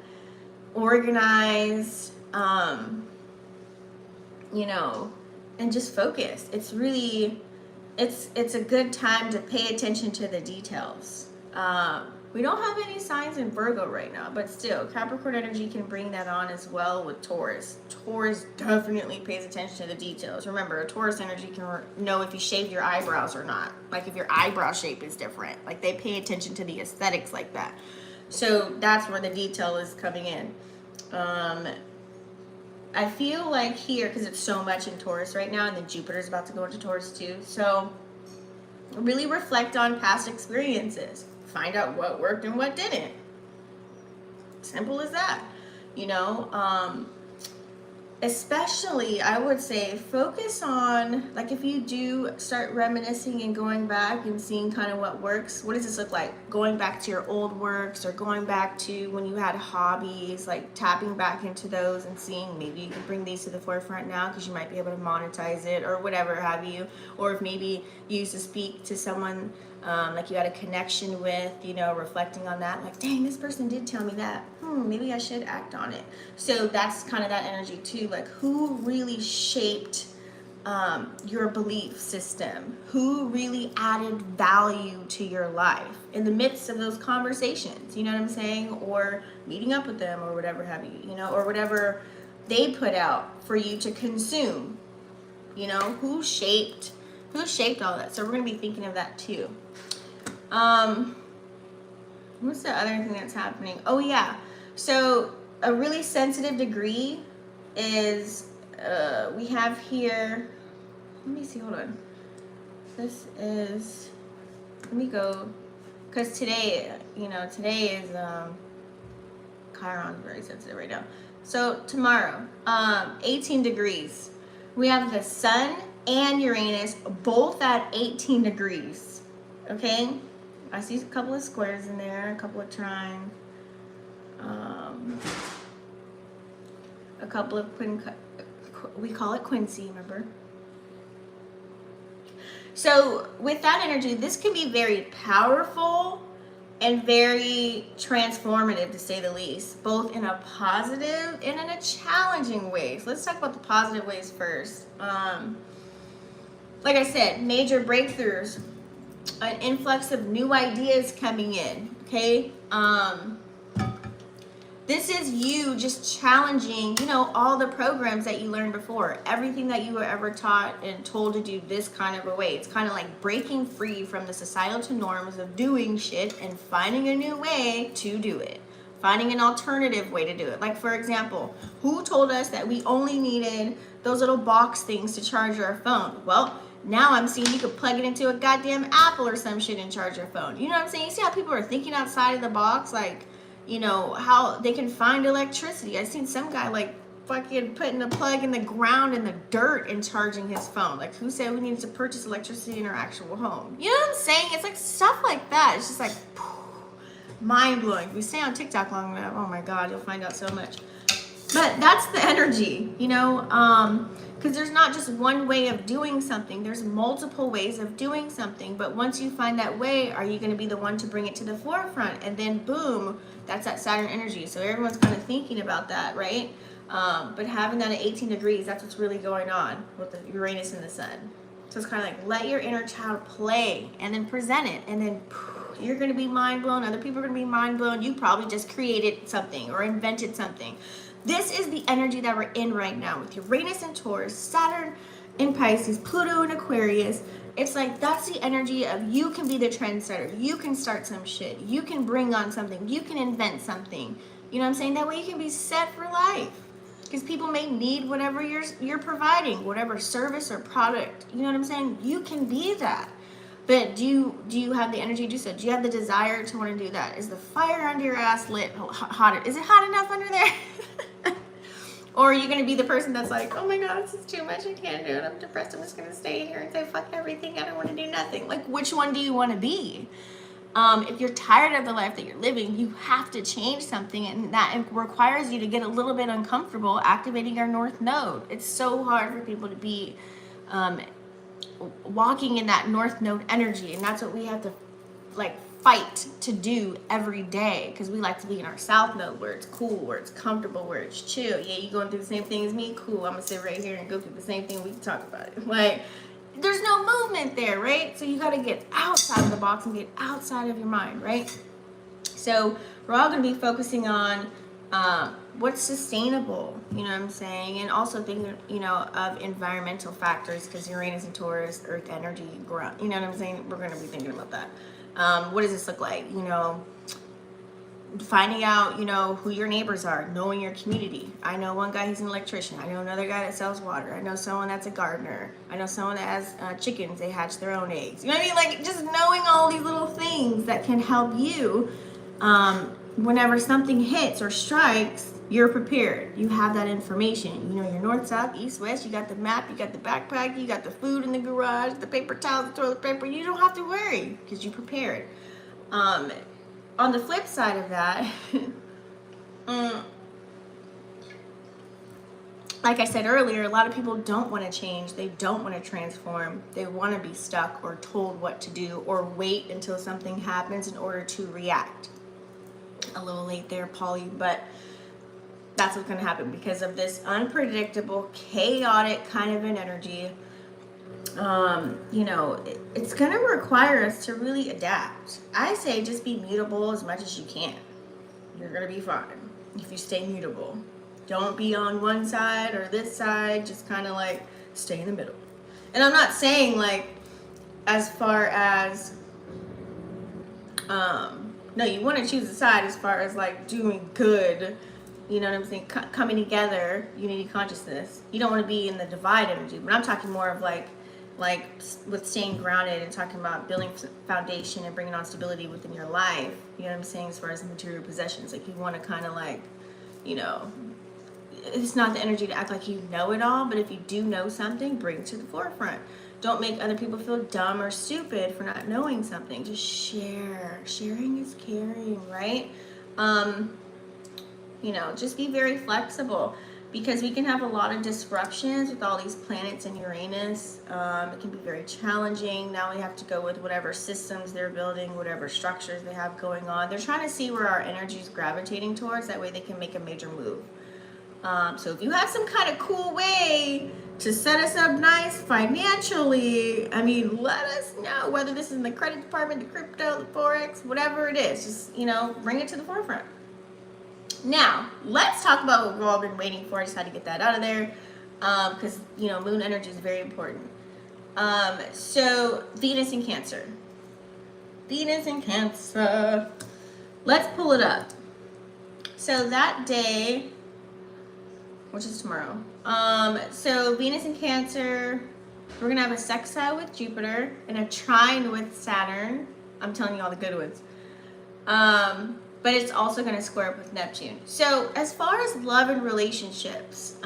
organize, you know, and just focus. It's really, it's a good time to pay attention to the details. We don't have any signs in Virgo right now, but still, Capricorn energy can bring that on as well with Taurus. Taurus definitely pays attention to the details. Remember, Taurus energy can know if you shave your eyebrows or not. Like if your eyebrow shape is different. Like they pay attention to the aesthetics like that. So that's where the detail is coming in. I feel like here, because it's so much in Taurus right now, and then Jupiter's about to go into Taurus too. So really reflect on past experiences. Find out what worked and what didn't. Simple as that. You know, especially, I would say, focus on, like, if you do start reminiscing and going back and seeing kind of what works, what does this look like? Going back to your old works, or going back to when you had hobbies, like tapping back into those and seeing maybe you can bring these to the forefront now because you might be able to monetize it or whatever have you. Or if maybe you used to speak to someone like you had a connection with, you know, reflecting on that, like, dang, this person did tell me that, maybe I should act on it. So that's kind of that energy too, like who really shaped your belief system, who really added value to your life in the midst of those conversations, you know what I'm saying, or meeting up with them or whatever have you, you know, or whatever they put out for you to consume, you know, who shaped all that. So we're going to be thinking of that too. What's the other thing that's happening? Oh yeah, so a really sensitive degree is we have here, let me see, hold on, this is, let me go, because today, you know, today is Chiron, very sensitive right now. So tomorrow, 18 degrees, we have the sun and Uranus both at 18 degrees. Okay, I see a couple of squares in there, a couple of trines, a couple of we call it Quincy, remember? So with that energy, this can be very powerful and very transformative, to say the least, both in a positive and in a challenging way. So let's talk about the positive ways first. Like I said, major breakthroughs, an influx of new ideas coming in, okay? This is you just challenging, you know, all the programs that you learned before, everything that you were ever taught and told to do this kind of a way. It's kind of like breaking free from the societal norms of doing shit and finding a new way to do it. Finding an alternative way to do it. Like, for example, who told us that we only needed those little box things to charge our phone? Well, now I'm seeing you could plug it into a goddamn Apple or some shit and charge your phone. You know what I'm saying? You see how people are thinking outside of the box? Like, you know, how they can find electricity. I seen some guy like fucking putting a plug in the ground in the dirt and charging his phone. Like, who said we needed to purchase electricity in our actual home? You know what I'm saying? It's like stuff like that. It's just like mind-blowing. If we stay on TikTok long enough, oh my God, you'll find out so much. But that's the energy, you know, because there's not just one way of doing something. There's multiple ways of doing something. But once you find that way, are you going to be the one to bring it to the forefront? And then boom, that's that Saturn energy. So everyone's kind of thinking about that, right? But having that at 18 degrees, that's what's really going on with the Uranus and the sun. So it's kind of like, let your inner child play and then present it. And then you're going to be mind blown. Other people are going to be mind blown. You probably just created something or invented something. This is the energy that we're in right now with Uranus and Taurus, Saturn in Pisces, Pluto in Aquarius. It's like, that's the energy of you can be the trendsetter. You can start some shit. You can bring on something. You can invent something. You know what I'm saying? That way you can be set for life. Because people may need whatever you're providing, whatever service or product. You know what I'm saying? You can be that. But do you have the energy to do so? Do you have the desire to want to do that? Is the fire under your ass lit? Hot? Is it hot enough under there? Or are you going to be the person that's like, oh my God, this is too much. I can't do it. I'm depressed. I'm just going to stay here and say fuck everything. I don't want to do nothing. Like, which one do you want to be? If you're tired of the life that you're living, you have to change something. And that requires you to get a little bit uncomfortable activating your North Node. It's so hard for people to be walking in that North Node energy. And that's what we have to like fight to do every day, because we like to be in our South Node where it's cool, where it's comfortable, where it's chill. Yeah, you going through the same thing as me? Cool, I'm gonna sit right here and go through the same thing. We can talk about it. Like, there's no movement there, right? So you got to get outside of the box and get outside of your mind, right? So we're all going to be focusing on what's sustainable, you know what I'm saying? And also thinking, you know, of environmental factors, because Uranus and Taurus, earth energy, ground, you know what I'm saying? We're going to be thinking about that. What does this look like? You know, finding out, you know, who your neighbors are, knowing your community. I know one guy, he's an electrician. I know another guy that sells water. I know someone that's a gardener. I know someone that has chickens. They hatch their own eggs. You know what I mean? Like, just knowing all these little things that can help you whenever something hits or strikes, you're prepared. You have that information. You know your north, south, east, west. You got the map. You got the backpack. You got the food in the garage, the paper towels, the toilet paper. You don't have to worry because you prepared. On the flip side of that, like I said earlier, a lot of people don't want to change. They don't want to transform. They want to be stuck or told what to do or wait until something happens in order to react. A little late there, Polly, but that's what's going to happen because of this unpredictable, chaotic kind of an energy. You know, it's going to require us to really adapt. I say just be mutable as much as you can. You're going to be fine if you stay mutable. Don't be on one side or this side. Just kind of like stay in the middle. And I'm not saying like as far as, no, you want to choose a side as far as like doing good. You know what I'm saying? Coming together, unity consciousness. You don't want to be in the divide energy, but I'm talking more of like with staying grounded and talking about building foundation and bringing on stability within your life. You know what I'm saying? As far as material possessions, like you want to kind of like, you know, it's not the energy to act like you know it all, but if you do know something, bring it to the forefront. Don't make other people feel dumb or stupid for not knowing something. Just share. Sharing is caring, right? You know, just be very flexible because we can have a lot of disruptions with all these planets in Uranus. It can be very challenging. Now we have to go with whatever systems they're building, whatever structures they have going on. They're trying to see where our energy is gravitating towards. That way they can make a major move. So if you have some kind of cool way to set us up nice financially, I mean, let us know, whether this is in the credit department, the crypto, the forex, whatever it is. Just, you know, bring it to the forefront. Now, let's talk about what we've all been waiting for. I just had to get that out of there because, you know, moon energy is very important. So, Venus in Cancer. Venus in Cancer. Let's pull it up. So, that day, which is tomorrow. So, Venus in Cancer, we're going to have a sextile with Jupiter and a trine with Saturn. I'm telling you all the good ones. But it's also going to square up with Neptune. So as far as love and relationships,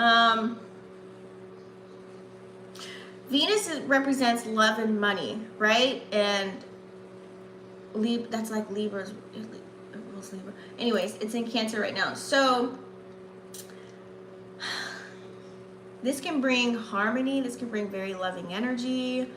Venus represents love and money, right? And that's like Libra's. What's Libra? Anyways, it's in Cancer right now. So this can bring harmony. This can bring very loving energy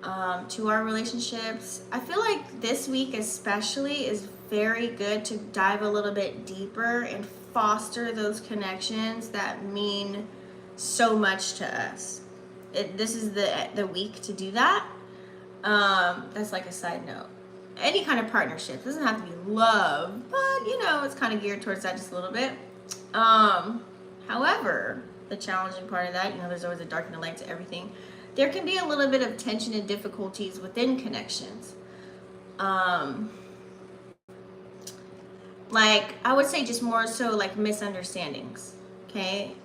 to our relationships. I feel like this week especially is very good to dive a little bit deeper and foster those connections that mean so much to us. This is the week to do that. That's like a side note. Any kind of partnership, it doesn't have to be love, but you know, it's kind of geared towards that just a little bit. However, the challenging part of that, you know, there's always a dark and a light to everything. There can be a little bit of tension and difficulties within connections. Like, I would say just more so like misunderstandings, okay?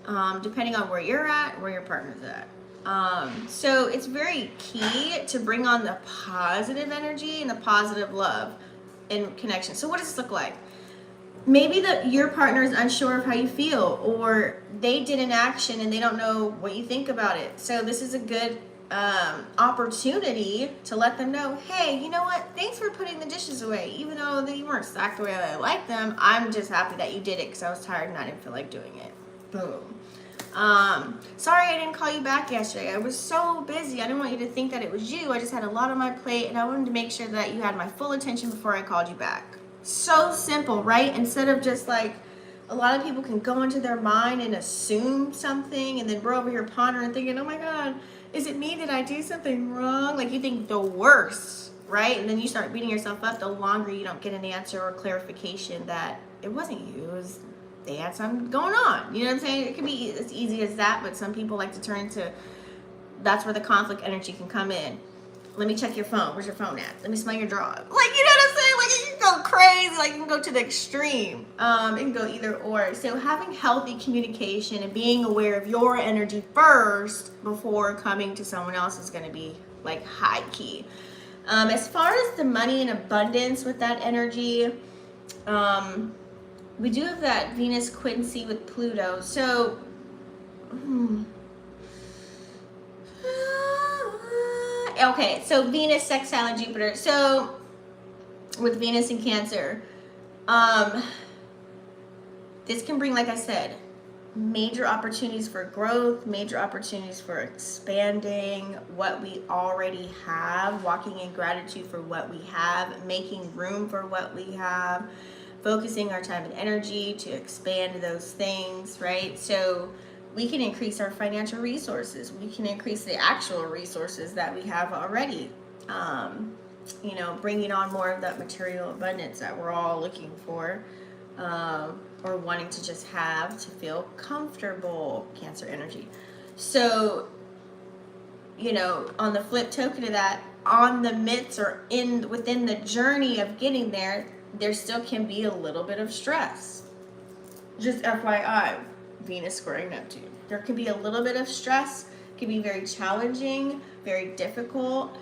Depending on where you're at, where your partner's at. So it's very key to bring on the positive energy and the positive love in connection. So what does this look like? Maybe your partner is unsure of how you feel, or they did an action and they don't know what you think about it. So this is a good opportunity to let them know, hey, you know what? Thanks for putting the dishes away. Even though they weren't stacked the way I like them, I'm just happy that you did it because I was tired and I didn't feel like doing it. Boom. Sorry I didn't call you back yesterday. I was so busy. I didn't want you to think that it was you. I just had a lot on my plate and I wanted to make sure that you had my full attention before I called you back. So simple, right? Instead of just like, a lot of people can go into their mind and assume something, and then we're over here pondering thinking, oh my God, is it me? Did I do something wrong? Like, you think the worst, right? And then you start beating yourself up the longer you don't get an answer or clarification that it wasn't you, it was they had something going on. You know what I'm saying? It can be as easy as that, but some people like to turn to, that's where the conflict energy can come in. Let me check your phone. Where's your phone at? Let me smell your dog. Like, you know what I'm saying? Like, you can go crazy. Like, you can go to the extreme. It can go either or. So having healthy communication and being aware of your energy first before coming to someone else is going to be, like, high key. As far as the money and abundance with that energy, we do have that Venus Quincy with Pluto. So, okay, so Venus sextile and Jupiter. So with Venus in Cancer, this can bring, like I said, major opportunities for growth, major opportunities for expanding what we already have, walking in gratitude for what we have, making room for what we have, focusing our time and energy to expand those things, right? So we can increase our financial resources. We can increase the actual resources that we have already. You know, bringing on more of that material abundance that we're all looking for, or wanting to just have to feel comfortable, Cancer energy. So, you know, on the flip token of that, on the midst or within the journey of getting there, there still can be a little bit of stress. Just FYI, Venus squaring Neptune. There can be a little bit of stress. It can be very challenging, very difficult.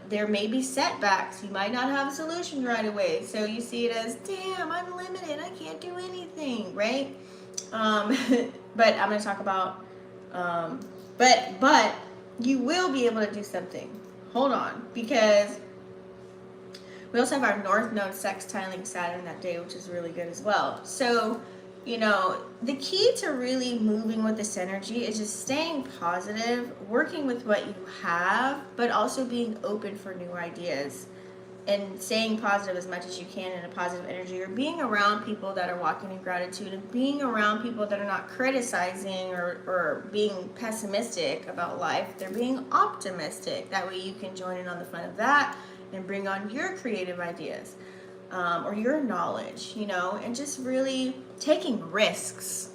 There may be setbacks. You might not have a solution right away. So you see it as, damn, I'm limited. I can't do anything, right? But I'm going to talk about, but you will be able to do something. Hold on, because we also have our North Node sextiling Saturn that day, which is really good as well. So, you know, the key to really moving with this energy is just staying positive, working with what you have, but also being open for new ideas and staying positive as much as you can in a positive energy, or being around people that are walking in gratitude and being around people that are not criticizing or being pessimistic about life. They're being optimistic. That way you can join in on the fun of that and bring on your creative ideas. Or your knowledge, you know, and just really taking risks.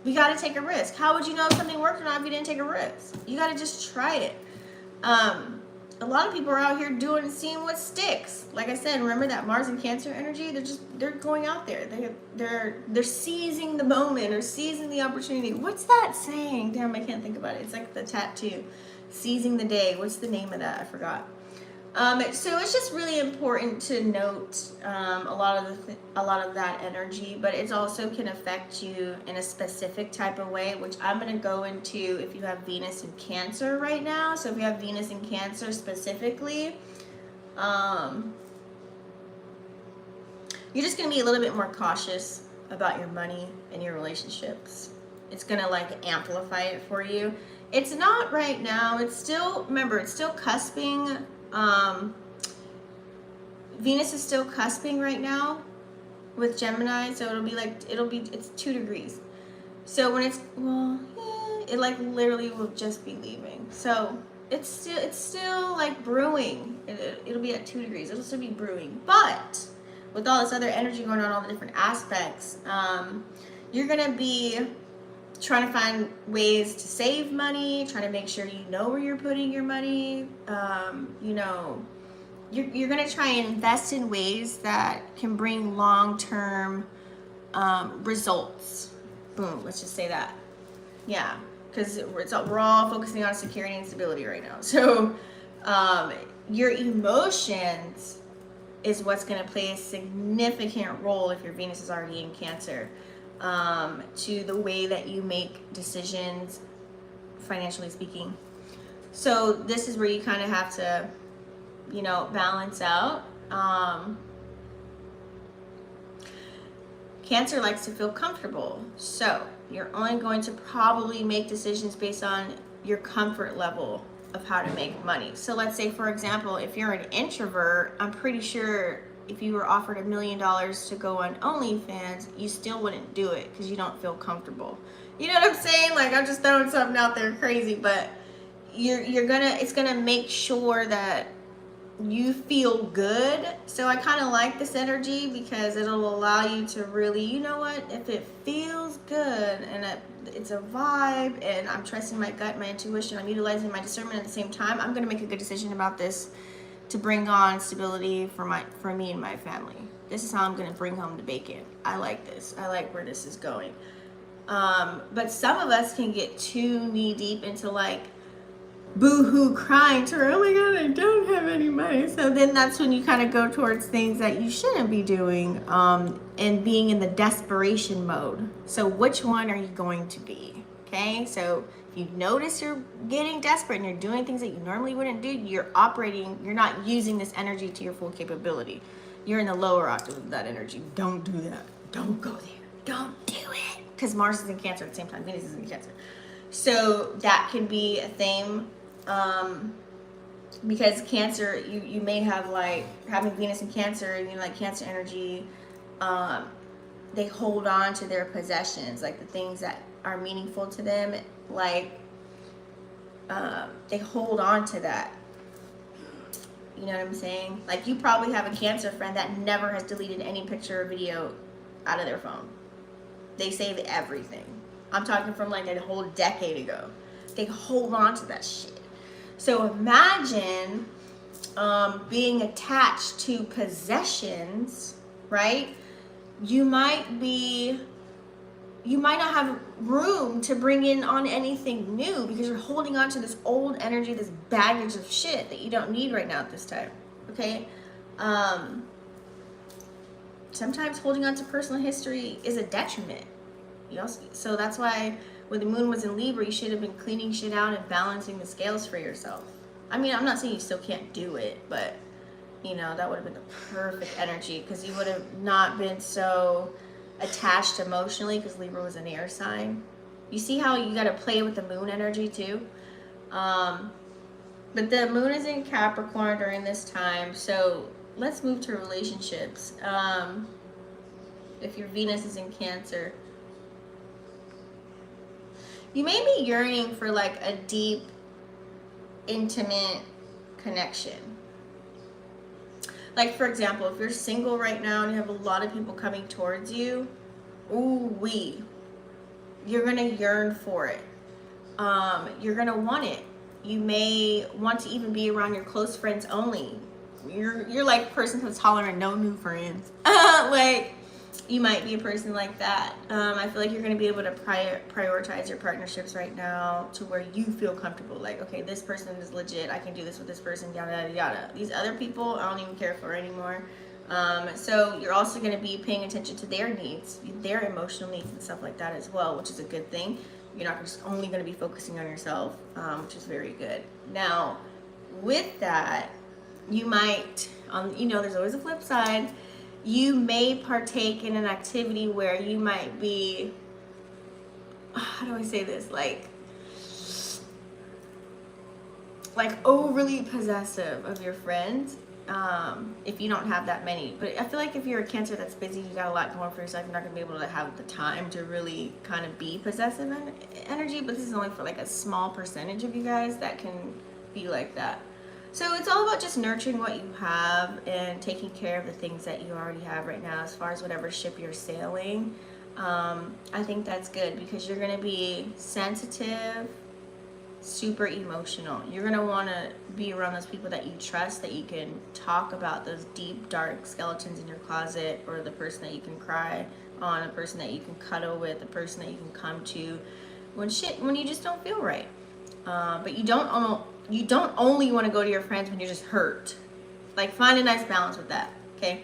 We got to take a risk. How would you know if something worked or not if you didn't take a risk? You got to just try it. A lot of people are out here doing, seeing what sticks. Like I said, remember that Mars and Cancer energy? They're going out there. They're seizing the moment or seizing the opportunity. What's that saying? Damn, I can't think about it. It's like the tattoo, seizing the day. What's the name of that? I forgot. So it's just really important to note a lot of that energy, but it also can affect you in a specific type of way, which I'm going to go into if you have Venus in Cancer right now. So if you have Venus in Cancer specifically, you're just going to be a little bit more cautious about your money and your relationships. It's going to like amplify it for you. It's not right now. It's still, remember, it's still cusping. Venus is still cusping right now with Gemini, so it's 2 degrees. So when it's, it like literally will just be leaving. So it's still like brewing. It'll be at 2 degrees. It'll still be brewing. But with all this other energy going on, all the different aspects, you're going to be trying to find ways to save money, trying to make sure you know where you're putting your money. You know, you're going to try and invest in ways that can bring long-term results. Boom, let's just say that. Yeah, because we're all focusing on security and stability right now. So your emotions is what's going to play a significant role if your Venus is already in Cancer. To the way that you make decisions, financially speaking. So this is where you kind of have to, you know, balance out. Cancer likes to feel comfortable. So you're only going to probably make decisions based on your comfort level of how to make money. So let's say, for example, if you're an introvert, I'm pretty sure if you were offered $1 million to go on OnlyFans, you still wouldn't do it because you don't feel comfortable. You know what I'm saying? Like, I'm just throwing something out there crazy, but it's gonna make sure that you feel good. So I kind of like this energy because it'll allow you to really, you know what, if it feels good and it's a vibe and I'm trusting my gut, my intuition, I'm utilizing my discernment at the same time, I'm gonna make a good decision about this to bring on stability for me and my family. This is how I'm going to bring home the bacon. I like this. I like where this is going. But some of us can get too knee deep into like boo-hoo crying to her, oh my God, I don't have any money. So then that's when you kind of go towards things that you shouldn't be doing and being in the desperation mode. So which one are you going to be? Okay, so if you notice you're getting desperate and you're doing things that you normally wouldn't do, you're not using this energy to your full capability. You're in the lower octave of that energy. Don't do that. Don't go there. Don't do it. because Mars is in Cancer at the same time, Venus is in Cancer. So that can be a theme, because Cancer, you may have like having Venus in Cancer, you know, like Cancer energy, they hold on to their possessions, like the things that are meaningful to them, like they hold on to that. You know what I'm saying? Like, you probably have a Cancer friend that never has deleted any picture or video out of their phone. They save everything. I'm talking from like a whole decade ago. They hold on to that shit. So imagine being attached to possessions, right? You might not have room to bring in on anything new because you're holding on to this old energy, this baggage of shit that you don't need right now at this time. Okay? Sometimes holding on to personal history is a detriment. You know, so that's why when the moon was in Libra, you should have been cleaning shit out and balancing the scales for yourself. I mean, I'm not saying you still can't do it, but you know, that would have been the perfect energy because you would have not been so attached emotionally, because Libra was an air sign. You see how you got to play with the moon energy too? But the moon is in Capricorn during this time, so let's move to relationships. If your Venus is in Cancer, you may be yearning for like a deep, intimate connection. Like, for example, if you're single right now and you have a lot of people coming towards you, you're going to yearn for it. You're going to want it. You may want to even be around your close friends only. You're like a person who's tolerant, no new friends. Like, you might be a person like that. I feel like you're going to be able to prioritize your partnerships right now to where you feel comfortable. Like, okay, this person is legit. I can do this with this person, yada, yada, yada. These other people, I don't even care for anymore. So you're also going to be paying attention to their needs, their emotional needs and stuff like that as well, which is a good thing. You're not just only going to be focusing on yourself, which is very good. Now, with that, you might, you know, there's always a flip side. You may partake in an activity where you might be, how do I say this, like overly possessive of your friends, if you don't have that many. But I feel like if you're a Cancer that's busy, you got a lot going for yourself, you're not going to be able to have the time to really kind of be possessive energy. But this is only for like a small percentage of you guys that can be like that. So it's all about just nurturing what you have and taking care of the things that you already have right now as far as whatever ship you're sailing. I think that's good because you're going to be sensitive, super emotional. You're going to want to be around those people that you trust, that you can talk about those deep, dark skeletons in your closet, or the person that you can cry on, a person that you can cuddle with, a person that you can come to when you just don't feel right. But you don't only want to go to your friends when you're just hurt. Like, find a nice balance with that, okay?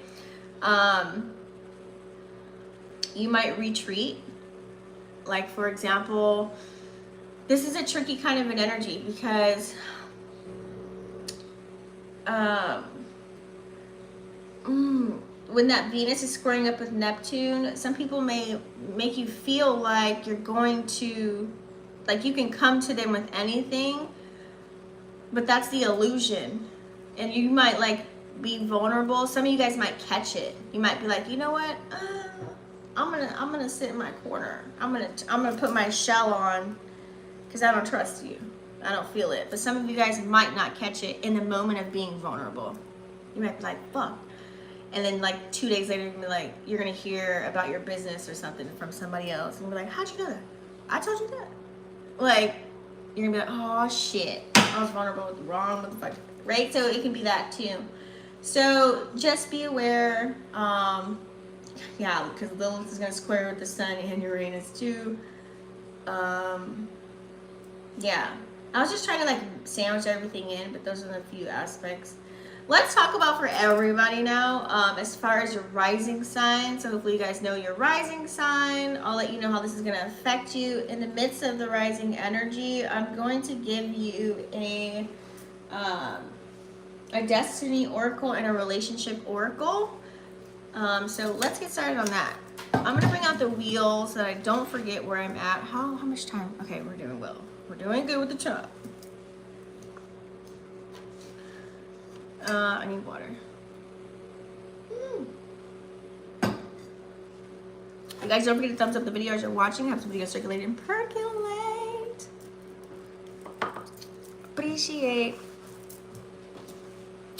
You might retreat. Like, for example, this is a tricky kind of an energy because when that Venus is squaring up with Neptune, some people may make you feel like you're going to, like, you can come to them with anything, but that's the illusion. And you might like be vulnerable. Some of you guys might catch it. You might be like, you know what? I'm gonna sit in my corner. I'm gonna put my shell on because I don't trust you. I don't feel it. But some of you guys might not catch it in the moment of being vulnerable. You might be like, fuck. And then like 2 days later, you're gonna hear about your business or something from somebody else, and be like, how'd you know that? I told you that. Like, you're gonna be like, oh shit, I was vulnerable with the wrong motherfucker, right? So it can be that too. So just be aware. Yeah, because Lilith is gonna square with the Sun and Uranus too. Yeah, I was just trying to like sandwich everything in, but those are the few aspects. Let's talk about for everybody now, as far as your rising sign. So hopefully you guys know your rising sign. I'll let you know how this is going to affect you. In the midst of the rising energy, I'm going to give you a destiny oracle and a relationship oracle. So let's get started on that. I'm gonna bring out the wheel so that I don't forget where I'm at. How much time? Okay, we're doing well. We're doing good with the chop. I need water. You guys don't forget to thumbs up the video as you're watching. Have some videos circulate and percolate. Appreciate.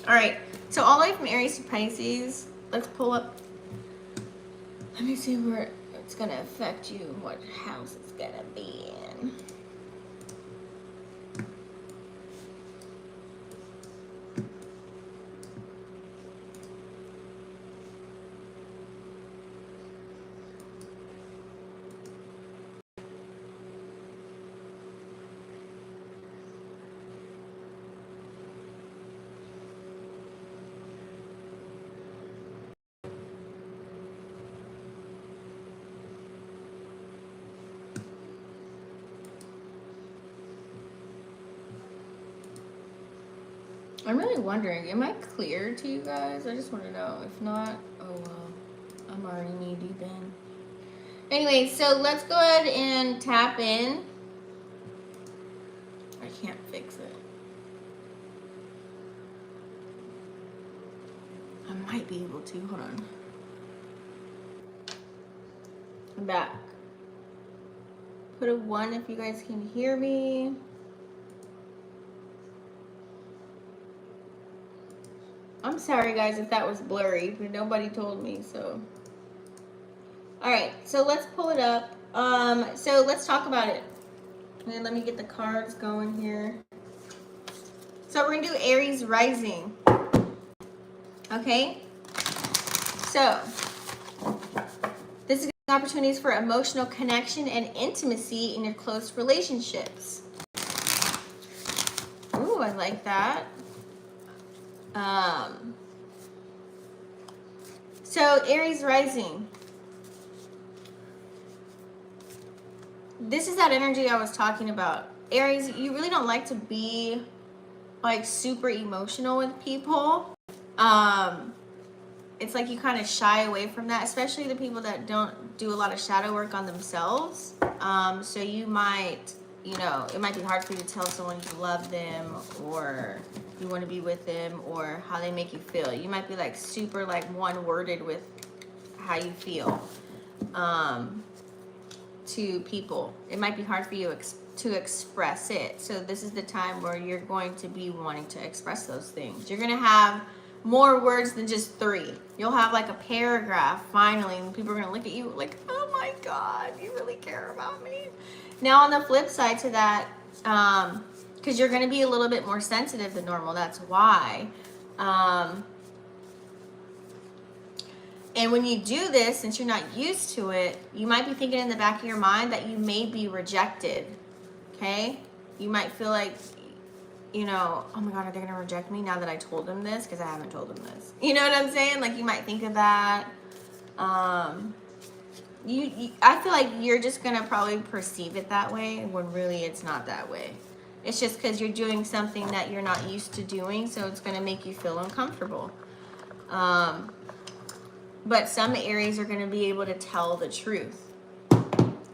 All right, so all the way from Aries to Pisces, let's pull up. Let me see where it's gonna affect you, what house it's gonna be in. I'm really wondering, am I clear to you guys? I just want to know. If not, oh well, I'm already knee deep in. Anyway, so let's go ahead and tap in. I can't fix it. I might be able to. Hold on. I'm back. Put a 1 if you guys can hear me. I'm sorry guys if that was blurry, but nobody told me, so. All right, so let's pull it up. So let's talk about it. And then let me get the cards going here. So we're gonna do Aries Rising. Okay, so this is opportunities for emotional connection and intimacy in your close relationships. Ooh, I like that. So Aries Rising. This is that energy I was talking about. Aries, you really don't like to be like super emotional with people. It's like you kind of shy away from that, especially the people that don't do a lot of shadow work on themselves. So you might, you know, it might be hard for you to tell someone you love them or you want to be with them or how they make you feel. You might be like super like one-worded with how you feel to people. It might be hard for you to express it. So this is the time where you're going to be wanting to express those things. You're going to have more words than just 3. You'll have like a paragraph finally, and people are going to look at you like, oh my God, you really care about me. Now on the flip side to that, because you're going to be a little bit more sensitive than normal, that's why. And when you do this, since you're not used to it, you might be thinking in the back of your mind that you may be rejected, okay? You might feel like, you know, oh my God, are they gonna reject me now that I told them this? Because I haven't told them this. You know what I'm saying? Like you might think of that. I feel like you're just gonna probably perceive it that way when really it's not that way. It's just because you're doing something that you're not used to doing, so it's gonna make you feel uncomfortable. But some Aries are gonna be able to tell the truth.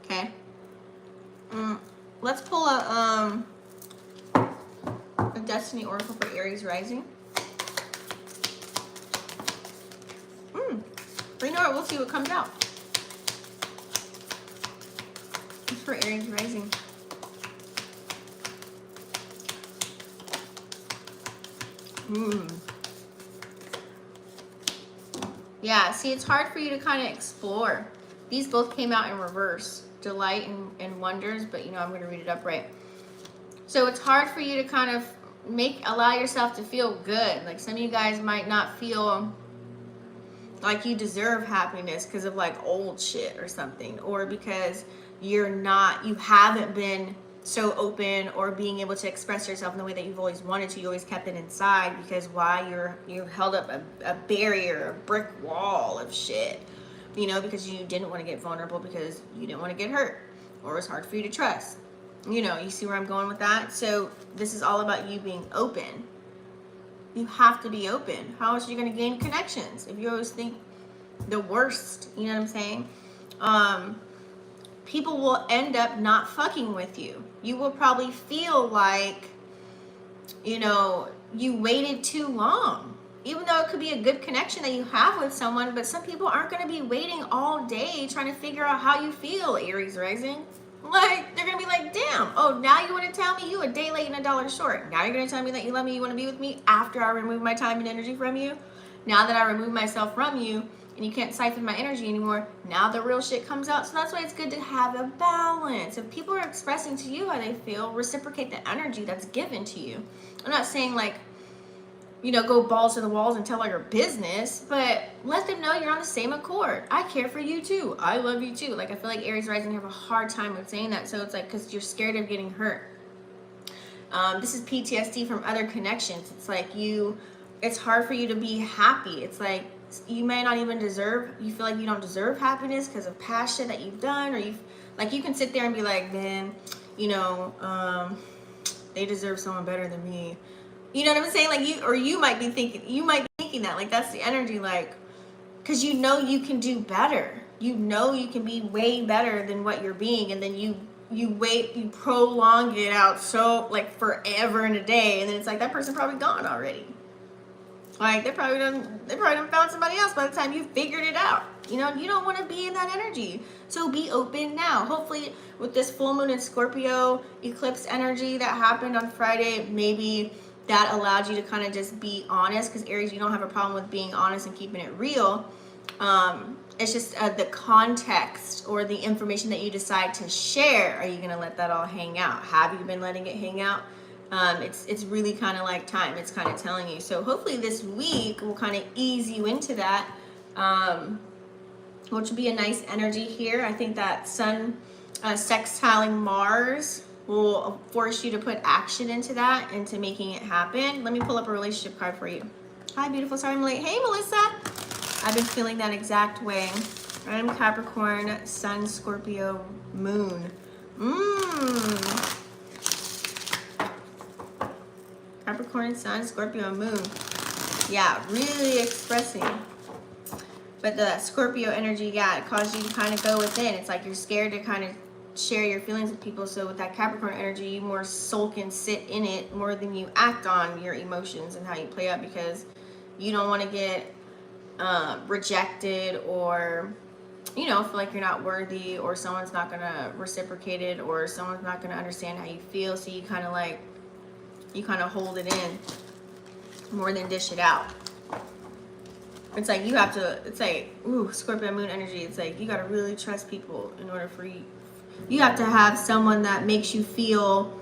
Okay. Let's pull a Destiny Oracle for Aries Rising. You know what? We'll see what comes out. It's for Aries Rising. Yeah, see, it's hard for you to kind of explore. These both came out in reverse. Delight and wonders, but you know, I'm going to read it upright. So it's hard for you to kind of allow yourself to feel good. Like some of you guys might not feel like you deserve happiness because of like old shit or something, or because you haven't been so open or being able to express yourself in the way that you've always wanted to. You always kept it inside because why? You held up a barrier, a brick wall of shit, you know, because you didn't want to get vulnerable because you didn't want to get hurt, or it's hard for you to trust. You know, you see where I'm going with that? So this is all about you being open. You have to be open. How else are you going to gain connections if you always think the worst? You know what I'm saying? People will end up not fucking with you. You will probably feel like, you know, you waited too long. Even though it could be a good connection that you have with someone, but some people aren't going to be waiting all day trying to figure out how you feel, Aries Rising. Like, they're going to be like, damn, oh, now you want to tell me you a day late and a dollar short. Now you're going to tell me that you love me, you want to be with me after I remove my time and energy from you. Now that I remove myself from you and you can't siphon my energy anymore, now the real shit comes out. So that's why it's good to have a balance. If people are expressing to you how they feel, reciprocate the energy that's given to you. I'm not saying like, you know, go balls to the walls and tell all your business, but let them know you're on the same accord. I care for you too. I love you too. Like, I feel like Aries Rising have a hard time with saying that. So it's like, because you're scared of getting hurt. This is PTSD from other connections. It's like it's hard for you to be happy. It's like, you may not even you feel like you don't deserve happiness because of past shit that you've done, or you can sit there and be like, man, you know, they deserve someone better than me. You know what I'm saying? Like, you might be thinking that, like, that's the energy, like, because you know you can do better. You know you can be way better than what you're being, and then you prolong it out so, like, forever and a day, and then it's like, that person probably gone already. Like, they probably done found somebody else by the time you figured it out. You know, you don't want to be in that energy. So be open now. Hopefully, with this full moon and Scorpio eclipse energy that happened on Friday, maybe that allowed you to kind of just be honest, because Aries, you don't have a problem with being honest and keeping it real. It's just the context or the information that you decide to share. Are you going to let that all hang out? Have you been letting it hang out? It's really kind of like time. It's kind of telling you. So hopefully this week will kind of ease you into that, which will be a nice energy here. I think that Sun sextiling Mars will force you to put action into that, into making it happen. Let me pull up a relationship card for you. Hi, beautiful. Sorry I'm late. Hey, Melissa. I've been feeling that exact way. I'm Capricorn, Sun, Scorpio, Moon. Capricorn, Sun, Scorpio, Moon. Yeah, really expressing. But the Scorpio energy, yeah, it caused you to kind of go within. It's like you're scared to kind of share your feelings with people. So with that Capricorn energy, you more sulk and sit in it more than you act on your emotions and how you play up, because you don't want to get rejected, or, you know, feel like you're not worthy, or someone's not going to reciprocate it, or someone's not going to understand how you feel. So you kind of hold it in more than dish it out. It's like it's like, ooh, Scorpio moon energy. It's like you got to really trust people in order for you have to have someone that makes you feel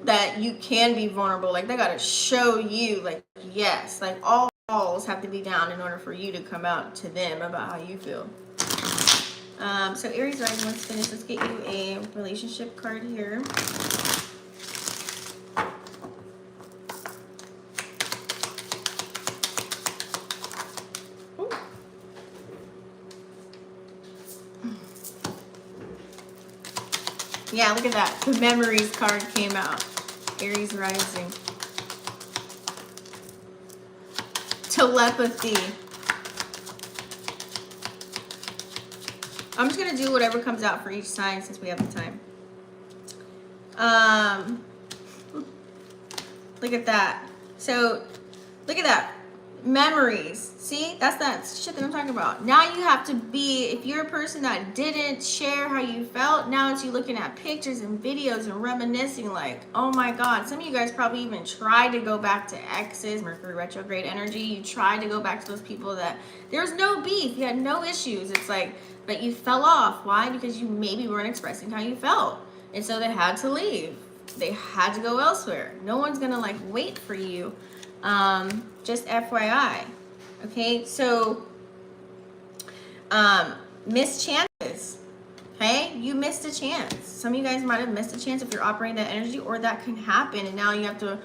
that you can be vulnerable. Like, they got to show you, like, yes, like, all walls have to be down in order for you to come out to them about how you feel. So Aries Rising, let's finish. Let's get you a relationship card here. Yeah, look at that. The memories card came out. Aries Rising. Telepathy. I'm just going to do whatever comes out for each sign since we have the time. Look at that. So, look at that. Memories. See, that's that shit that I'm talking about. Now you have to be, if you're a person that didn't share how you felt, now it's you looking at pictures and videos and reminiscing, like, oh my God. Some of you guys probably even tried to go back to exes, Mercury retrograde energy. You tried to go back to those people that there was no beef, you had no issues. It's like, but you fell off. Why? Because you maybe weren't expressing how you felt. And so they had to leave. They had to go elsewhere. No one's gonna like wait for you. Just FYI. Okay, so missed chances. Okay, you missed a chance. Some of you guys might have missed a chance if you're operating that energy, or that can happen, and now you have to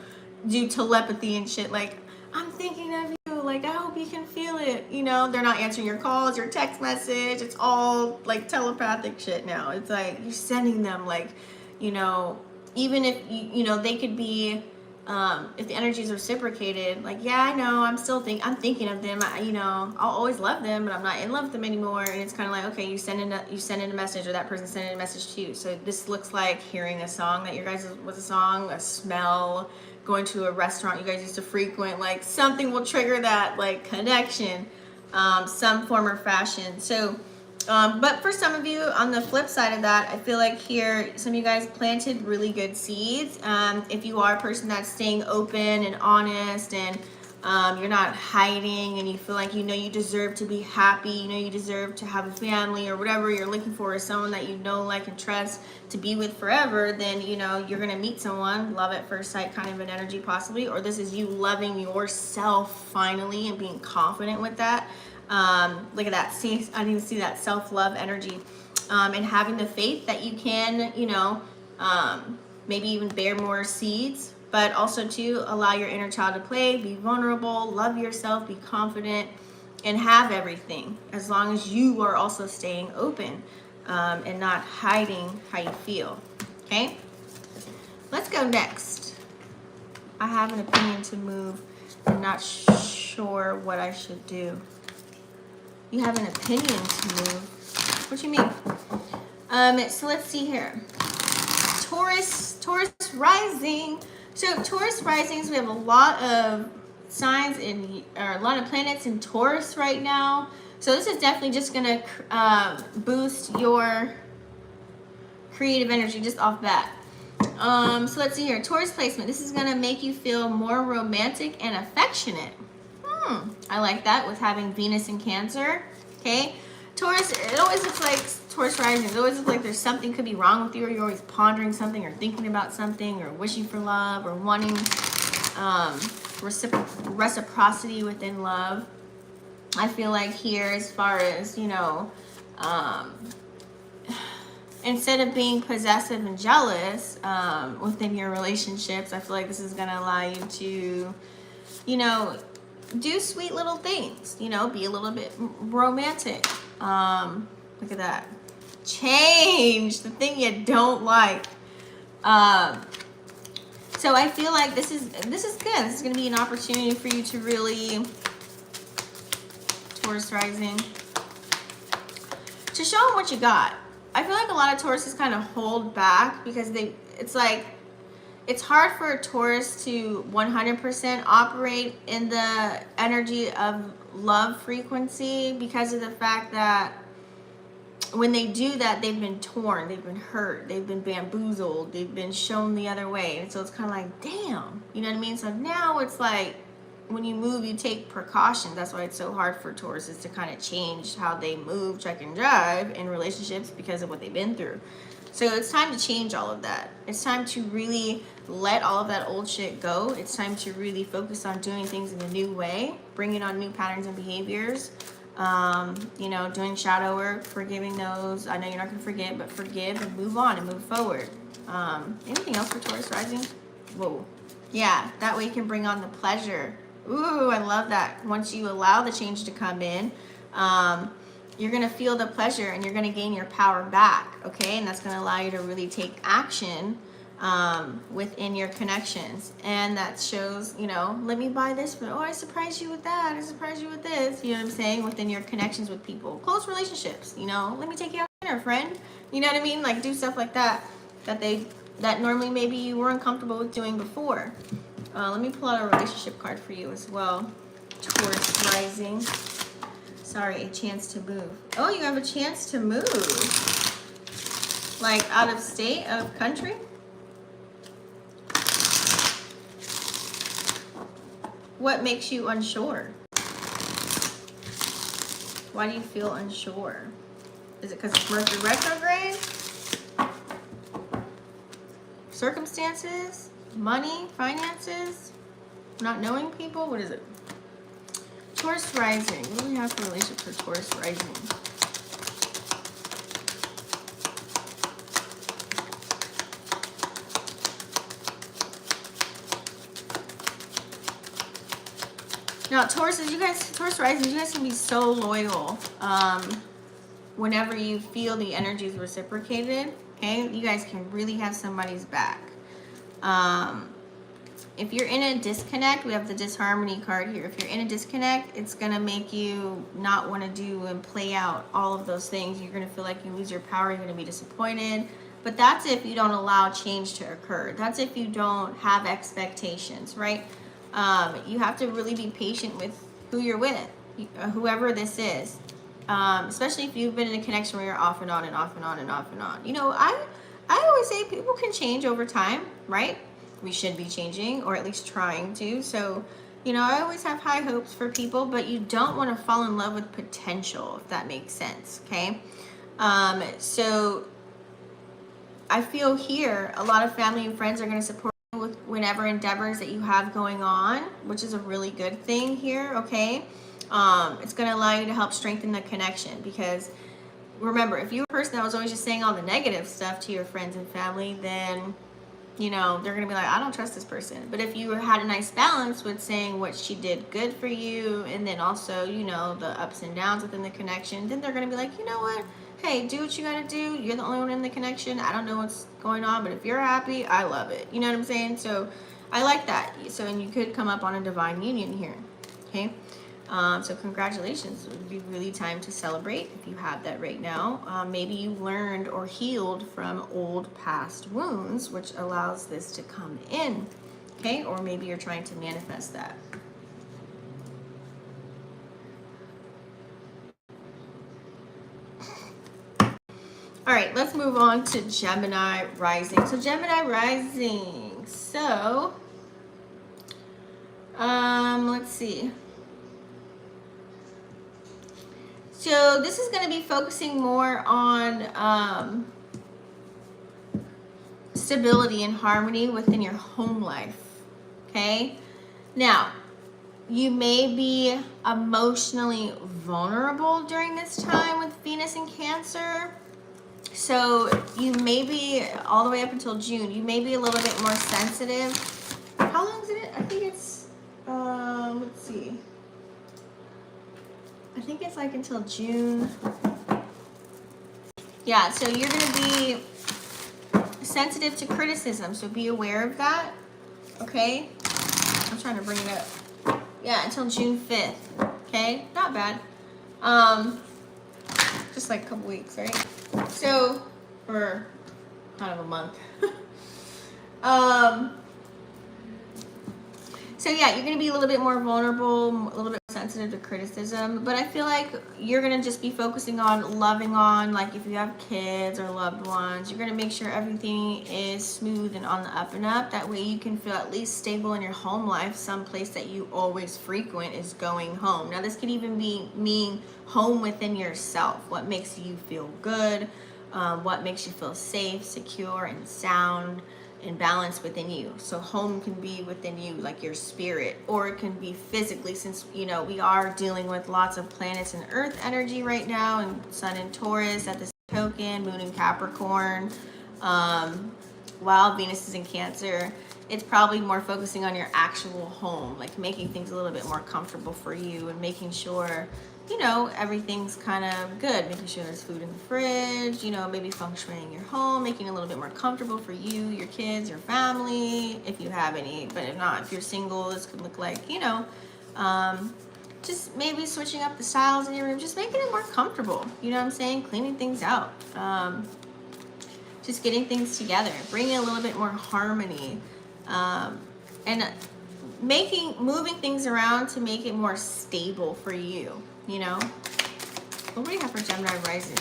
do telepathy and shit, like, I'm thinking of you, like, I hope you can feel it. You know, they're not answering your calls, your text message. It's all like telepathic shit now. It's like you're sending them, like, you know, even if you know, they could be if the energy is reciprocated, like, yeah, I know, I'm thinking of them, you know, I'll always love them, but I'm not in love with them anymore. And it's kind of like, okay, you send in a message, or that person sent in a message to you. So this looks like hearing a song that your guys was a song, a smell, going to a restaurant you guys used to frequent, like something will trigger that like connection, some form or fashion. So but for some of you, on the flip side of that, I feel like here, some of you guys planted really good seeds. If you are a person that's staying open and honest, and you're not hiding, and you feel like you know you deserve to be happy, you know you deserve to have a family, or whatever you're looking for is someone that you know, like, and trust to be with forever, then, you know, you're going to meet someone, love at first sight kind of an energy possibly, or this is you loving yourself finally and being confident with that. Look at that. See, I didn't see that self-love energy, and having the faith that you can, you know, maybe even bear more seeds, but also to allow your inner child to play, be vulnerable, love yourself, be confident, and have everything, as long as you are also staying open, and not hiding how you feel. Okay, let's go next. I have an opinion to move. I'm not sure what I should do. You have an opinion to move. What do you mean? So let's see here. Taurus Rising. So Taurus Risings, we have a lot of signs or a lot of planets in Taurus right now. So this is definitely just gonna boost your creative energy just off bat. So let's see here. Taurus placement. This is gonna make you feel more romantic and affectionate. I like that, with having Venus in Cancer. Okay, Taurus, it always looks like Taurus Rising, it always looks like there's something could be wrong with you, or you're always pondering something, or thinking about something, or wishing for love, or wanting reciprocity within love. I feel like here, as far as, you know, instead of being possessive and jealous within your relationships, I feel like this is going to allow you to, you know, do sweet little things, you know, be a little bit romantic. Look at that. Change the thing you don't like. So I feel like this is good. This is going to be an opportunity for you to really, Taurus Rising, to show them what you got. I feel like a lot of Tauruses kind of hold back because it's like, it's hard for a Taurus to 100% operate in the energy of love frequency, because of the fact that when they do that, they've been torn, they've been hurt, they've been bamboozled, they've been shown the other way. And so it's kind of like, damn, you know what I mean? So now it's like, when you move, you take precautions. That's why it's so hard for Tauruses to kind of change how they move, check, and drive in relationships, because of what they've been through. So it's time to change all of that. It's time to really let all of that old shit go. It's time to really focus on doing things in a new way, bringing on new patterns and behaviors. You know, doing shadow work, forgiving those. I know you're not going to forget, but forgive and move on and move forward. Anything else for Taurus Rising? Whoa. Yeah, that way you can bring on the pleasure. Ooh, I love that. Once you allow the change to come in, you're going to feel the pleasure, and you're going to gain your power back, okay? And that's going to allow you to really take action within your connections. And that shows, you know, let me buy this, but oh, I surprised you with that, I surprised you with this, you know what I'm saying, within your connections with people, close relationships, you know, let me take you out to dinner, friend, you know what I mean, like do stuff like that, that normally maybe you weren't comfortable with doing before. Let me pull out a relationship card for you as well, Taurus Rising. Sorry, a chance to move. Oh, you have a chance to move. Like out of state, out of country? What makes you unsure? Why do you feel unsure? Is it because it's Mercury retrograde? Circumstances? Money? Finances? Not knowing people? What is it? Taurus Rising. What do we have for relationship for Taurus Rising? Now, Taurus Rising, you guys can be so loyal whenever you feel the energy is reciprocated, okay? You guys can really have somebody's back. if you're in a disconnect, we have the disharmony card here. If you're in a disconnect, it's going to make you not want to do and play out all of those things. You're going to feel like you lose your power. You're going to be disappointed. But that's if you don't allow change to occur. That's if you don't have expectations, right? You have to really be patient with who you're with, whoever this is. Especially if you've been in a connection where you're off and on and off and on and off and on. You know, I always say people can change over time, right? We should be changing, or at least trying to. So, you know, I always have high hopes for people, but you don't want to fall in love with potential, if that makes sense, okay? So I feel here a lot of family and friends are going to support you with whatever endeavors that you have going on, which is a really good thing here, okay? It's going to allow you to help strengthen the connection, because remember, if you're a person that was always just saying all the negative stuff to your friends and family, then, you know, they're going to be like, I don't trust this person. But if you had a nice balance with saying what she did good for you, and then also, you know, the ups and downs within the connection, then they're going to be like, you know what? Hey, do what you got to do. You're the only one in the connection. I don't know what's going on, but if you're happy, I love it. You know what I'm saying? So I like that. So, and you could come up on a divine union here. Okay. So congratulations. It would be really time to celebrate if you have that right now. Maybe you learned or healed from old past wounds, which allows this to come in. Okay. Or maybe you're trying to manifest that. All right, let's move on to Gemini Rising. So Gemini Rising. So, let's see. So this is going to be focusing more on stability and harmony within your home life. Okay. Now, you may be emotionally vulnerable during this time with Venus in Cancer. So you may be, all the way up until June, you may be a little bit more sensitive. How long is it? I think it's, let's see. I think it's like until June. Yeah, so you're going to be sensitive to criticism, so be aware of that. Okay? I'm trying to bring it up. Yeah, until June 5th. Okay? Not bad. Just like a couple weeks, right? So, for kind of a month. So yeah, you're going to be a little bit more vulnerable, a little bit sensitive to criticism, but I feel like you're going to just be focusing on loving on, like if you have kids or loved ones, you're going to make sure everything is smooth and on the up and up. That way you can feel at least stable in your home life. Some place that you always frequent is going home. Now this could even mean home within yourself. What makes you feel good, what makes you feel safe, secure, and sound and balance within you. So home can be within you, like your spirit, or it can be physically, since, you know, we are dealing with lots of planets and earth energy right now, and sun in Taurus at the token, moon in Capricorn, while Venus is in Cancer. It's probably more focusing on your actual home, like making things a little bit more comfortable for you and making sure, you know, everything's kind of good, making sure there's food in the fridge, you know, maybe feng shuiing your home, making it a little bit more comfortable for you, your kids, your family, if you have any. But if not, if you're single, this could look like, you know, just maybe switching up the styles in your room, just making it more comfortable, you know what I'm saying? Cleaning things out, just getting things together, bringing a little bit more harmony, and moving things around to make it more stable for you. You know, what do we have for Gemini Rising?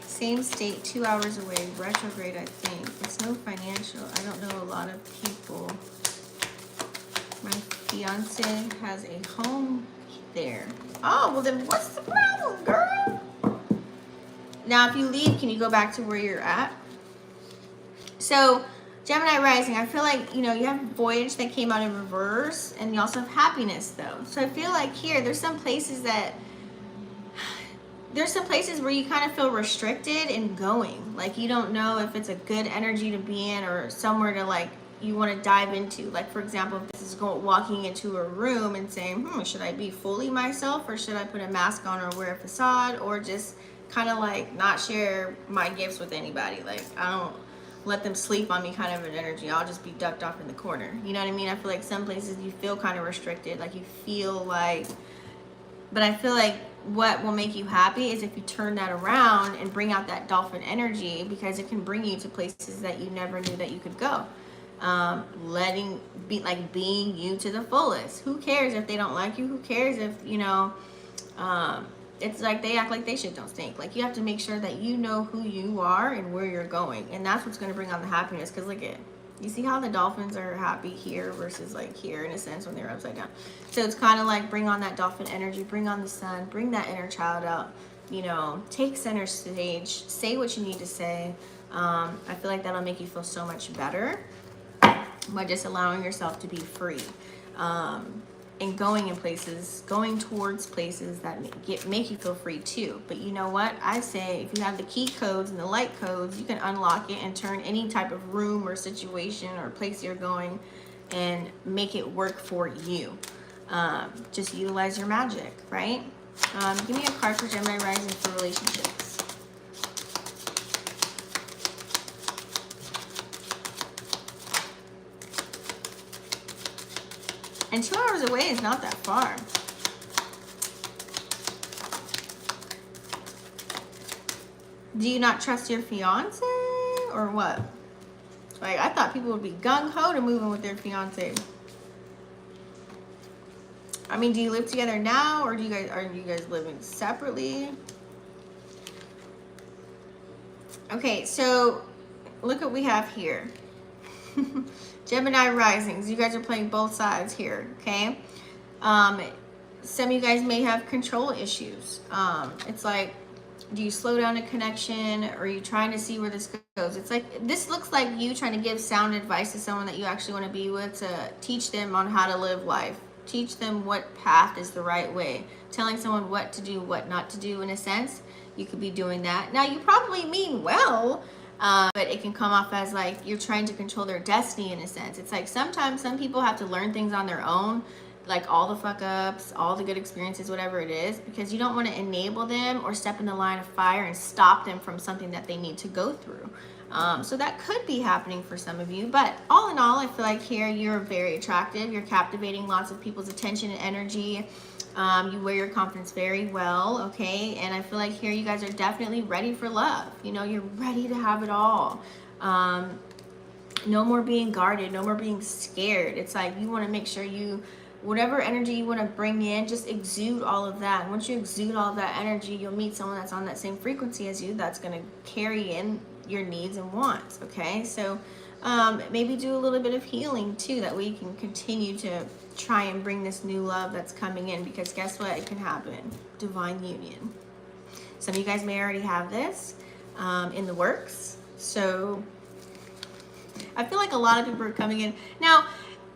Same state, 2 hours away, retrograde, I think. It's no financial. I don't know a lot of people. My fiance has a home there. Oh, well then what's the problem, girl? Now, if you leave, can you go back to where you're at? So, Gemini Rising, I feel like, you know, you have Voyage that came out in reverse, and you also have Happiness, though. So I feel like here, there's some places where you kind of feel restricted in going. Like, you don't know if it's a good energy to be in or somewhere to, like, you want to dive into. Like, for example, if this is walking into a room and saying, should I be fully myself, or should I put a mask on or wear a facade, or just kind of, like, not share my gifts with anybody? Like, I let them sleep on me kind of an energy. I'll just be ducked off in the corner. You know what I mean? I feel like some places you feel kind of restricted, like you feel like, but I feel like what will make you happy is if you turn that around and bring out that dolphin energy, because it can bring you to places that you never knew that you could go. Being you to the fullest. Who cares if they don't like you? Who cares if, you know, it's like they act like they shit don't stink. Like, you have to make sure that you know who you are and where you're going, and that's what's going to bring on the happiness. Because look at, you see how the dolphins are happy here versus like here, in a sense, when they're upside down. So it's kind of like, bring on that dolphin energy, bring on the sun, bring that inner child out, you know, take center stage, say what you need to say. I feel like that'll make you feel so much better by just allowing yourself to be free, and going towards places that make you feel free too. But you know what? I say, if you have the key codes and the light codes, you can unlock it and turn any type of room or situation or place you're going and make it work for you. Just utilize your magic, right? Give me a card for Gemini Rising for relationships. And 2 hours away is not that far. Do you not trust your fiance or what? Like, I thought people would be gung-ho to move in with their fiance. I mean, do you live together now, or are you guys living separately? Okay, so look what we have here. Gemini Risings, you guys are playing both sides here, okay? Some of you guys may have control issues. It's like, do you slow down a connection, or are you trying to see where this goes? It's like, this looks like you trying to give sound advice to someone that you actually want to be with, to teach them on how to live life. Teach them what path is the right way. Telling someone what to do, what not to do, in a sense. You could be doing that. Now, you probably mean well, but it can come off as like you're trying to control their destiny, in a sense. It's like sometimes some people have to learn things on their own, like all the fuck ups, all the good experiences, whatever it is, because you don't want to enable them or step in the line of fire and stop them from something that they need to go through. So that could be happening for some of you, but all in all, I feel like here you're very attractive. You're captivating lots of people's attention and energy. You wear your confidence very well, okay? And I feel like here you guys are definitely ready for love. You know, you're ready to have it all. No more being guarded, no more being scared. It's like you want to make sure whatever energy you want to bring in, just exude all of that. And once you exude all of that energy, you'll meet someone that's on that same frequency as you, that's going to carry in your needs and wants, okay? So maybe do a little bit of healing too, that way you can continue to try and bring this new love that's coming in, because guess what? It can happen. Divine union. Some of you guys may already have this in the works. So I feel like a lot of people are coming in. Now,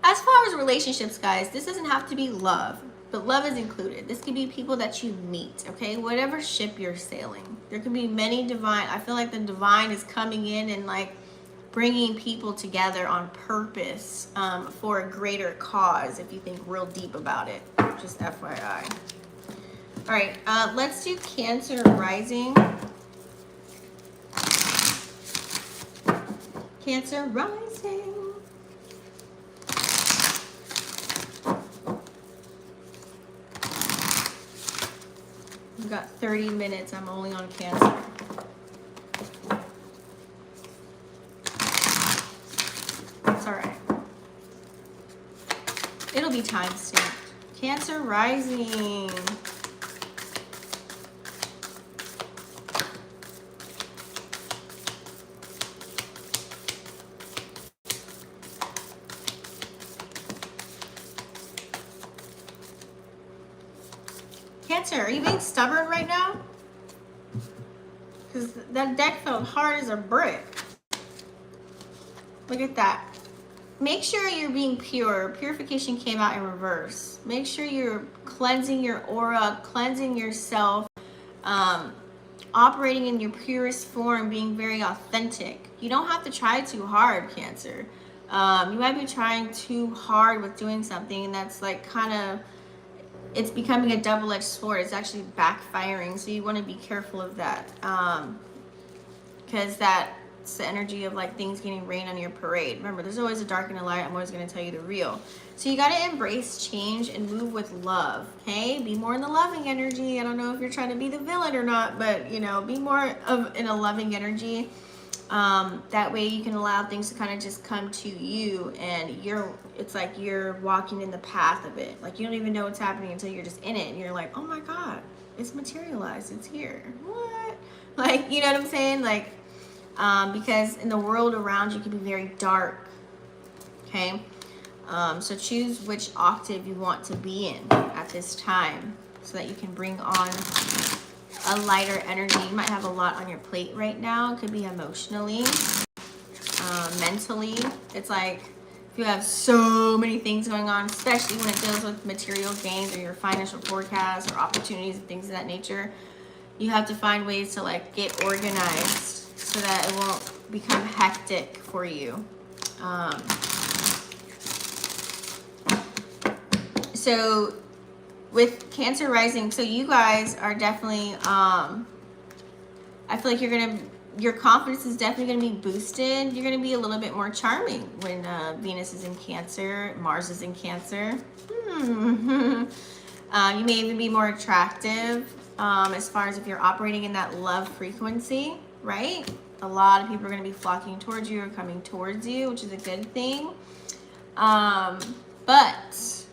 as far as relationships, guys, this doesn't have to be love, but love is included. This could be people that you meet, okay? Whatever ship you're sailing. There could be many divine. I feel like the divine is coming in and like bringing people together on purpose for a greater cause, if you think real deep about it. Just FYI. All right, let's do Cancer Rising. Cancer Rising. We've got 30 minutes. I'm only on Cancer. It's all right. It'll be time stamped. Cancer Rising. Cancer, are you being stubborn right now? Because that deck felt hard as a brick. Look at that. Make sure you're being pure. Purification came out in reverse. Make sure you're cleansing your aura, cleansing yourself, operating in your purest form, being very authentic. You don't have to try too hard, Cancer. You might be trying too hard with doing something, and that's like kind of, it's becoming a double-edged sword. It's actually backfiring, so you want to be careful of that. Because that it's the energy of like things getting rain on your parade. Remember, there's always a dark and a light. I'm always going to tell you the real. So you got to embrace change and move with love, okay? Be more in the loving energy. I don't know if you're trying to be the villain or not, but, you know, be more of in a loving energy. That way you can allow things to kind of just come to you, and it's like you're walking in the path of it. Like you don't even know what's happening until you're just in it, and you're like, oh my God, it's materialized. It's here. What? Like, you know what I'm saying? Like, because in the world around you can be very dark. Okay. So choose which octave you want to be in at this time so that you can bring on a lighter energy. You might have a lot on your plate right now. It could be emotionally, mentally. It's like if you have so many things going on, especially when it deals with material gains or your financial forecasts or opportunities and things of that nature, you have to find ways to like get organized so that it won't become hectic for you. So with Cancer Rising, so you guys are definitely, I feel like your confidence is definitely going to be boosted. You're going to be a little bit more charming when Venus is in Cancer, Mars is in Cancer. You may even be more attractive as far as if you're operating in that love frequency, right? A lot of people are going to be flocking towards you or coming towards you, which is a good thing. But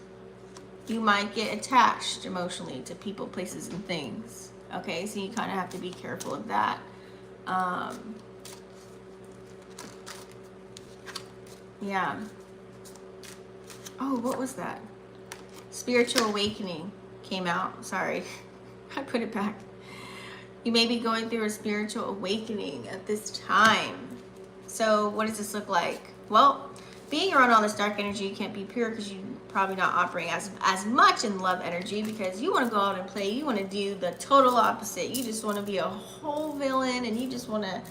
you might get attached emotionally to people, places, and things. Okay, so you kind of have to be careful of that. Yeah. Oh, what was that? Spiritual awakening came out. Sorry, I put it back. You may be going through a spiritual awakening at this time. So what does this look like? Well, being around all this dark energy, you can't be pure because you're probably not operating as much in love energy, because you want to go out and play. You want to do the total opposite. You just want to be a whole villain, and you just want to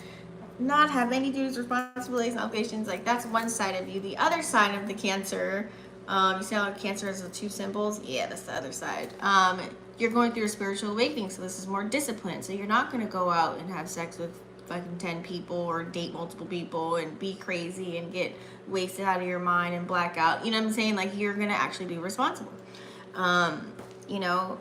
not have any duties, responsibilities, obligations. Like, that's one side of you. The other side of the Cancer, you see how Cancer has the two symbols? Yeah, that's the other side. You're going through a spiritual awakening, so this is more discipline. So you're not going to go out and have sex with fucking 10 people or date multiple people and be crazy and get wasted out of your mind and black out. You know what I'm saying? Like, you're going to actually be responsible. You know,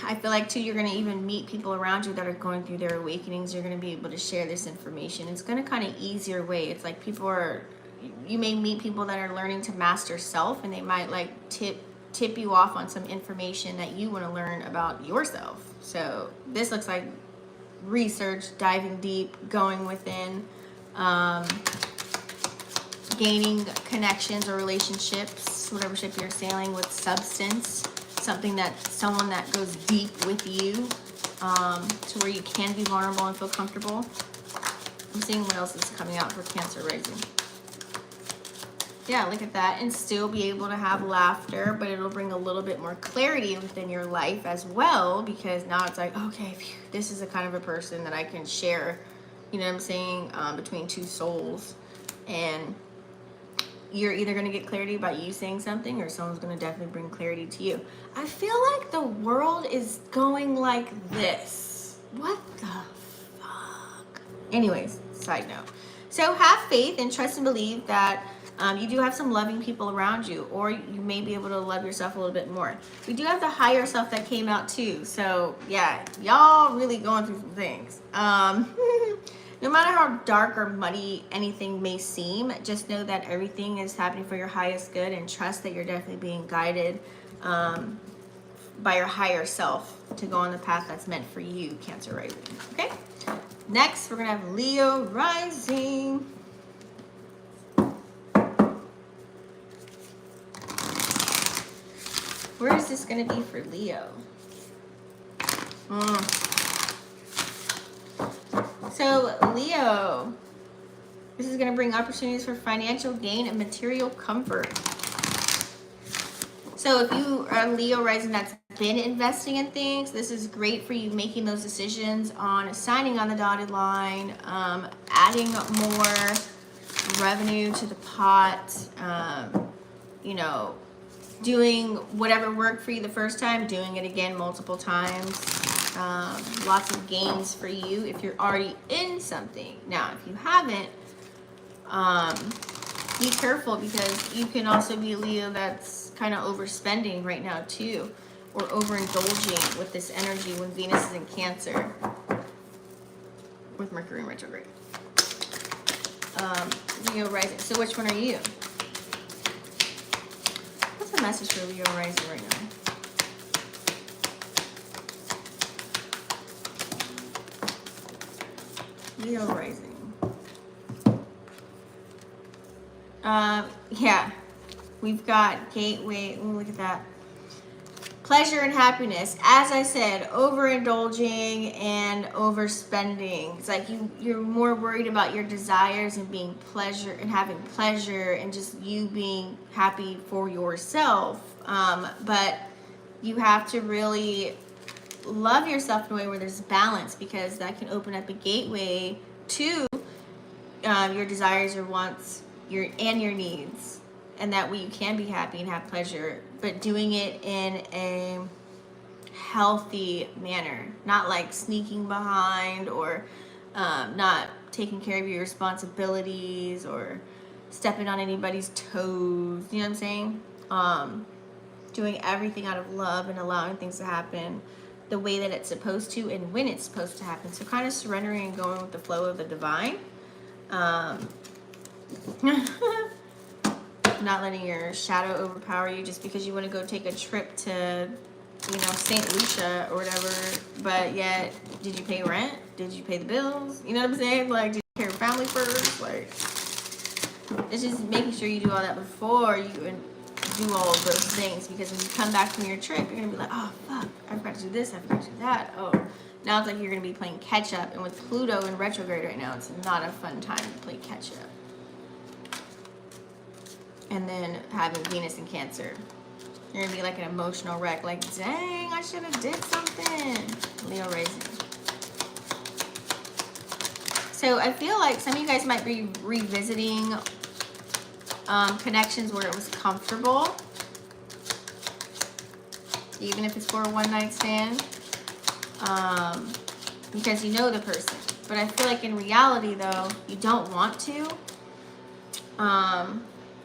I feel like too, you're going to even meet people around you that are going through their awakenings. You're going to be able to share this information. It's going to kind of ease your way. It's like you may meet people that are learning to master self, and they might like tip you off on some information that you want to learn about yourself. So this looks like research, diving deep, going within, gaining connections or relationships, whatever ship you're sailing with, substance, someone that goes deep with you, to where you can be vulnerable and feel comfortable. I'm seeing what else is coming out for Cancer Rising. Yeah, look at that. And still be able to have laughter, but it'll bring a little bit more clarity within your life as well, because now it's like, okay, phew, this is a kind of a person that I can share, you know what I'm saying, between two souls. And you're either going to get clarity by you saying something, or someone's going to definitely bring clarity to you. I feel like the world is going like this. What the fuck? Anyways, side note. So have faith and trust and believe that you do have some loving people around you, or you may be able to love yourself a little bit more. We do have the higher self that came out too. So yeah, y'all really going through some things. No matter how dark or muddy anything may seem, just know that everything is happening for your highest good, and trust that you're definitely being guided by your higher self to go on the path that's meant for you, Cancer Rising. Okay? Next, we're going to have Leo Rising. Where is this going to be for Leo? So, Leo, this is going to bring opportunities for financial gain and material comfort. So, if you are Leo Rising that's been investing in things, this is great for you making those decisions on signing on the dotted line, adding more revenue to the pot, you know, doing whatever worked for you the first time, doing it again multiple times. Lots of gains for you if you're already in something. Now, if you haven't, be careful, because you can also be a Leo that's kind of overspending right now too, or overindulging with this energy when Venus is in Cancer with Mercury in retrograde. Leo Rising. So which one are you? What's the message for Leo Rising right now? Leo Rising. Yeah, we've got gateway. Ooh, look at that. Pleasure and happiness. As I said, overindulging and overspending. It's like you're more worried about your desires and being pleasure and having pleasure and just you being happy for yourself. But you have to really love yourself in a way where there's balance, because that can open up a gateway to your desires, your wants, your needs, and that way you can be happy and have pleasure, but doing it in a healthy manner, not like sneaking behind or not taking care of your responsibilities or stepping on anybody's toes. You know what I'm saying? Doing everything out of love and allowing things to happen the way that it's supposed to and when it's supposed to happen. So kind of surrendering and going with the flow of the divine. Not letting your shadow overpower you just because you want to go take a trip to, you know, St. Lucia or whatever, but yet, did you pay rent? Did you pay the bills? You know what I'm saying? Like, did you take care of family first? Like, it's just making sure you do all that before you do all of those things, because when you come back from your trip, you're going to be like, oh, fuck, I forgot to do this, I forgot to do that. Oh, now it's like you're going to be playing catch up, and with Pluto in retrograde right now, it's not a fun time to play catch up. And then having Venus in Cancer, you're gonna be like an emotional wreck, like, dang, I should have did something. Leo Rising. So I feel like some of you guys might be revisiting connections where it was comfortable, even if it's for a one-night stand, because you know the person. But I feel like in reality, though, you don't want to.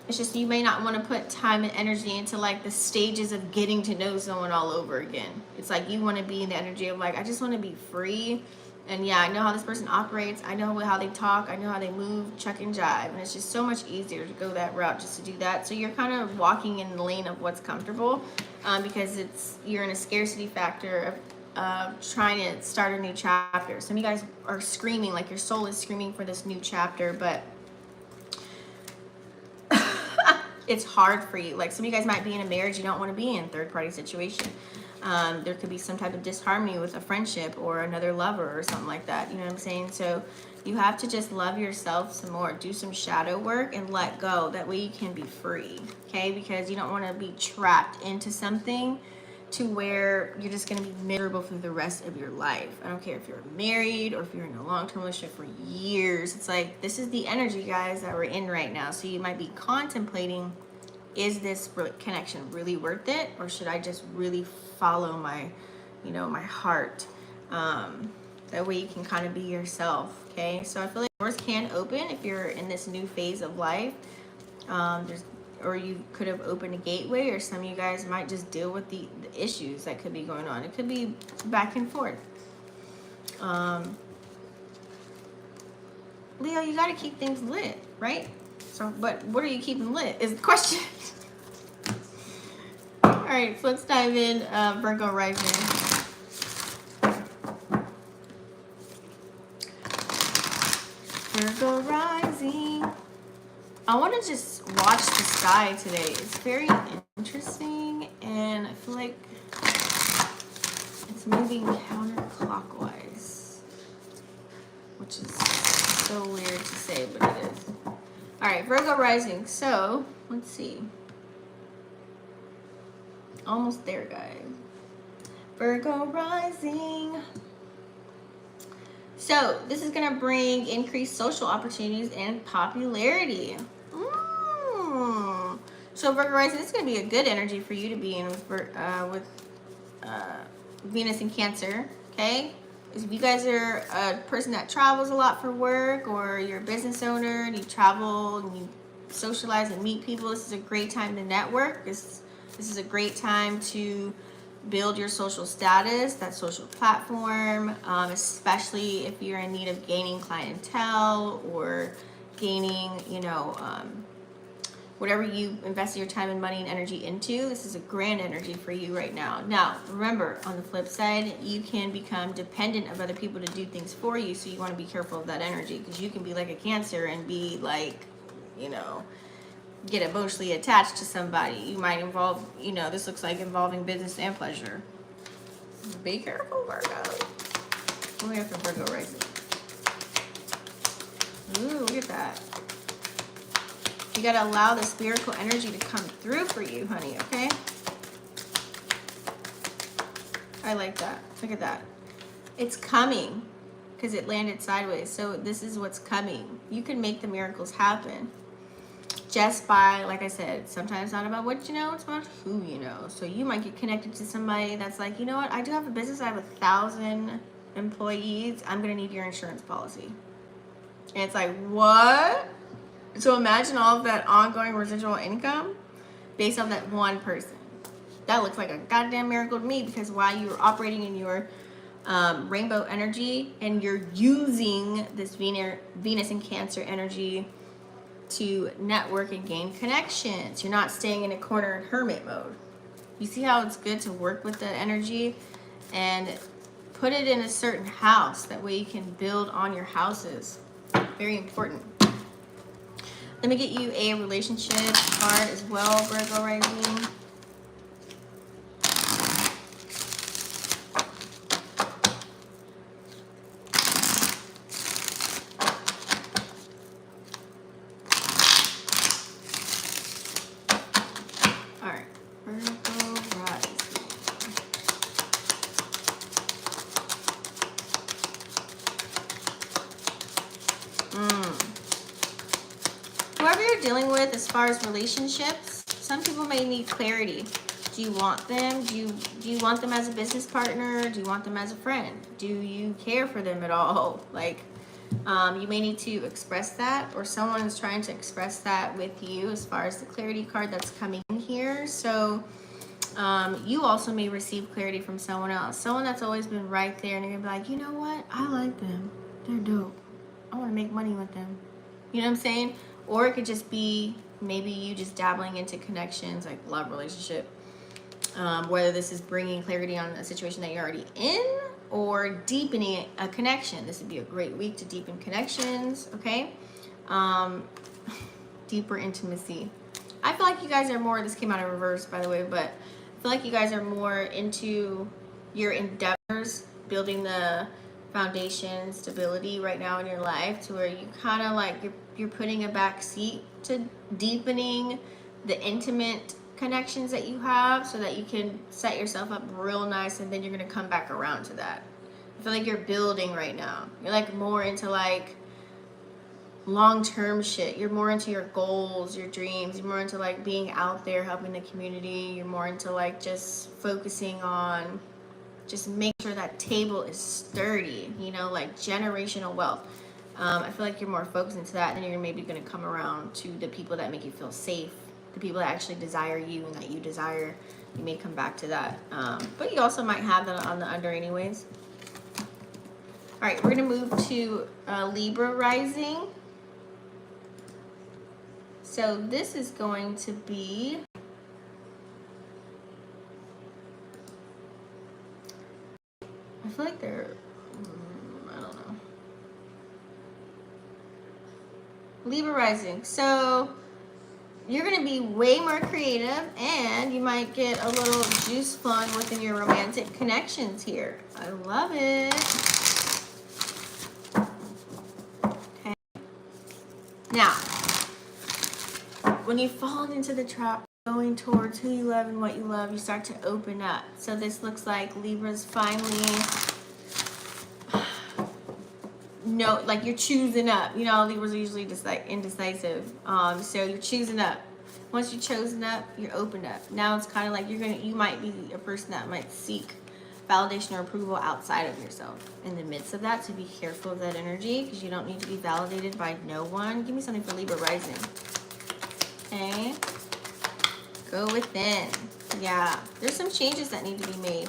It's just you may not want to put time and energy into like the stages of getting to know someone all over again. It's like you want to be in the energy of like, I just want to be free. And yeah, I know how this person operates. I know how they talk. I know how they move, chuck and jive. And it's just so much easier to go that route just to do that. So you're kind of walking in the lane of what's comfortable, because you're in a scarcity factor of trying to start a new chapter. Some of you guys are screaming, like your soul is screaming for this new chapter, but it's hard for you. Like some of you guys might be in a marriage you don't want to be in, third party situation. There could be some type of disharmony with a friendship or another lover or something like that. You know what I'm saying? So you have to just love yourself some more. Do some shadow work and let go. That way you can be free, okay? Because you don't want to be trapped into something to where you're just going to be miserable for the rest of your life. I don't care if you're married or if you're in a long-term relationship for years. It's like, this is the energy, guys, that we're in right now. So you might be contemplating, is this connection really worth it? Or should I just really follow my, you know, my heart? That way you can kind of be yourself, okay? So I feel like doors can open if you're in this new phase of life. Or you could have opened a gateway, or some of you guys might just deal with the issues that could be going on. It could be back and forth. Leo, you got to keep things lit, right? So, but what are you keeping lit is the question. All right, so let's dive in. Virgo Rising. Virgo Rising. I want to just watch the sky today. It's very interesting, and I feel like it's moving counterclockwise, which is so weird to say, but it is. All right, Virgo Rising. So let's see. Almost there, guys. Virgo Rising. So this is going to bring increased social opportunities and popularity. So Virgo Rising, this is going to be a good energy for you to be in with Venus in Cancer. okay? If you guys are a person that travels a lot for work, or you're a business owner and you travel and you socialize and meet people, this is a great time to network. This is a great time to build your social status, that social platform, especially if you're in need of gaining clientele or gaining, whatever you invest your time and money and energy into. This is a grand energy for you right now. Now, remember, on the flip side, you can become dependent of other people to do things for you, so you want to be careful of that energy, because you can be like a Cancer and be like, get emotionally attached to somebody. You might involve, this looks like involving business and pleasure. Be careful, Virgo. What do we have for Virgo Rising? Ooh, look at that. You gotta allow the spiritual energy to come through for you, honey, okay? I like that. Look at that. It's coming, because it landed sideways. So this is what's coming. You can make the miracles happen just by, like I said, sometimes not about what you know, it's about who you know. So you might get connected to somebody that's like, you know what, I do have a business, I have 1,000 employees, I'm gonna need your insurance policy. And it's like, what? So imagine all of that ongoing residual income based on that one person. That looks like a goddamn miracle to me, because while you're operating in your rainbow energy and you're using this Venus and Cancer energy to network and gain connections. You're not staying in a corner in hermit mode. You see how it's good to work with the energy and put it in a certain house. That way you can build on your houses. Very important. Let me get you a relationship card as well, Virgo Rising. Whoever you're dealing with as far as relationships, some people may need clarity. Do you want them? Do you want them as a business partner? Do you want them as a friend? Do you care for them at all? Like, you may need to express that, or someone is trying to express that with you as far as the clarity card that's coming in here. So you also may receive clarity from someone else. Someone that's always been right there, and you're going to be like, you know what? I like them. They're dope. I want to make money with them. You know what I'm saying? Or it could just be maybe you just dabbling into connections, like love relationship. Whether this is bringing clarity on a situation that you're already in or deepening a connection. This would be a great week to deepen connections, okay? Deeper intimacy. I feel like you guys are more, this came out in reverse, by the way, but I feel like you guys are more into your endeavors, building the foundation, stability right now in your life, to where you kind of like, you're putting a back seat to deepening the intimate connections that you have, so that you can set yourself up real nice, and then you're going to come back around to that. I feel like you're building right now. You're like more into like long-term shit. You're more into your goals, your dreams. You're more into like being out there helping the community. You're more into like just focusing on just make sure that table is sturdy, like generational wealth. I feel like you're more focused into that, and then you're maybe going to come around to the people that make you feel safe, the people that actually desire you and that you desire. You may come back to that. But you also might have that on the under anyways. All right, we're going to move to Libra Rising. So this is going to be... I feel like they're... I don't know. Libra Rising. So you're going to be way more creative, and you might get a little juice flowing within your romantic connections here. I love it. Okay. Now, when you fall into the trap going towards who you love and what you love, you start to open up. So this looks like Libra's finally... No, like you're choosing up. Libras are usually just like indecisive. So you're choosing up. Once you're chosen up, you're opened up. Now it's kind of like you might be a person that might seek validation or approval outside of yourself in the midst of that. So be careful of that energy because you don't need to be validated by no one. Give me something for Libra Rising. Okay. Go within. Yeah. There's some changes that need to be made.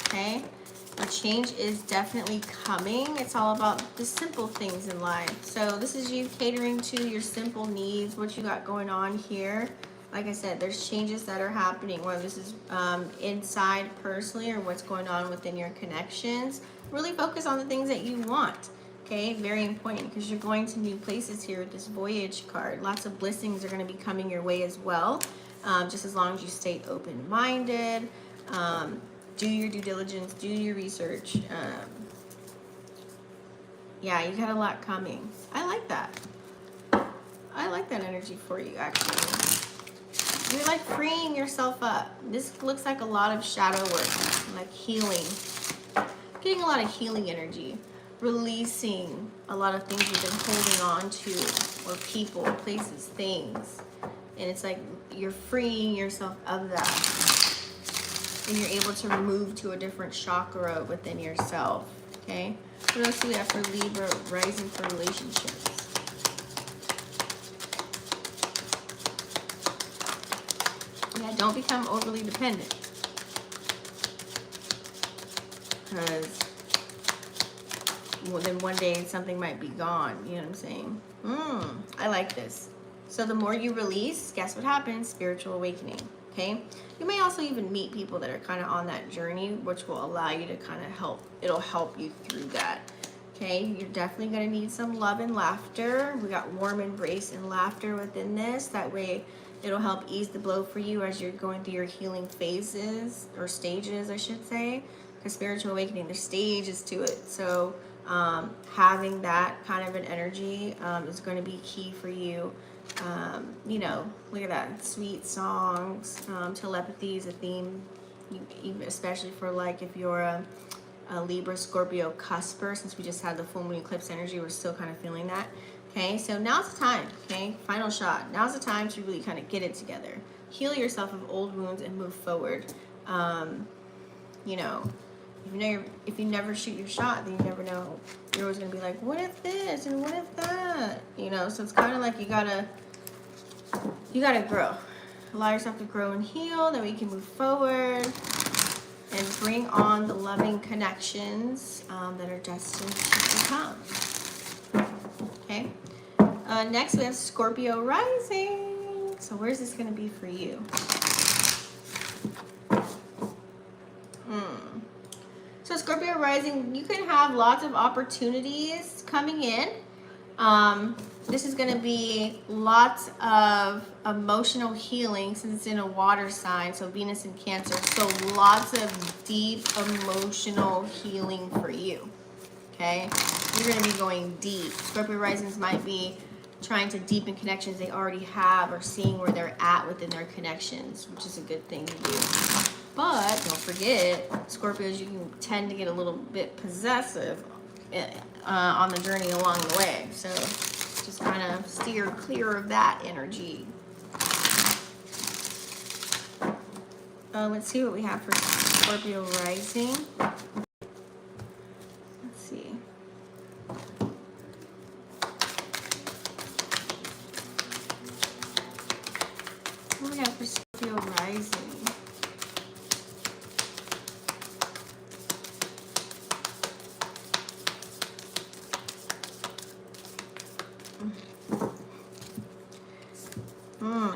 Okay. A change is definitely coming. It's all about the simple things in life. So this is you catering to your simple needs, what you got going on here. Like I said, there's changes that are happening, whether this is inside personally or what's going on within your connections. Really focus on the things that you want. Okay, very important because you're going to new places here with this voyage card. Lots of blessings are going to be coming your way as well. Just as long as you stay open-minded. Do your due diligence, do your research. Yeah, you got a lot coming. I like that. I like that energy for you, actually. You're like freeing yourself up. This looks like a lot of shadow work, like healing. Getting a lot of healing energy. Releasing a lot of things you've been holding on to, or people, places, things. And it's like you're freeing yourself of that. And you're able to move to a different chakra within yourself. Okay? What else do we have for Libra Rising for relationships? Yeah, don't become overly dependent. Because then one day something might be gone. You know what I'm saying? I like this. So the more you release, guess what happens? Spiritual awakening. Okay? You may also even meet people that are kind of on that journey, which will allow you to kind of help. It'll help you through that. Okay? You're definitely going to need some love and laughter. We got warm embrace and laughter within this. That way it'll help ease the blow for you as you're going through your healing phases, or stages, I should say. Because spiritual awakening, there's stages to it. So having that kind of an energy is going to be key for you. You know, look at that. Sweet songs, telepathy is a theme, especially for like if you're a Libra, Scorpio cusper. Since we just had the full moon eclipse energy, we're still kind of feeling that. Okay, so now's the time, okay? Final shot. Now's the time to really kind of get it together. Heal yourself of old wounds and move forward. You know, if you never shoot your shot, then you never know. You're always going to be like, what if this and what if that? You know, so it's kind of like you gotta grow. Allow yourself to grow and heal, then we can move forward and bring on the loving connections that are destined to come. Okay. Next we have Scorpio Rising. So where's this going to be for you? So Scorpio Rising, you can have lots of opportunities coming in. This is going to be lots of emotional healing since it's in a water sign, so Venus and Cancer. So lots of deep emotional healing for you. Okay? You're going to be going deep. Scorpio Risings might be trying to deepen connections they already have, or seeing where they're at within their connections, which is a good thing to do. But don't forget, Scorpios, you can tend to get a little bit possessive on the journey along the way. So just kind of steer clear of that energy. Let's see what we have for Scorpio Rising. Let's see. What do we have for Scorpio Rising?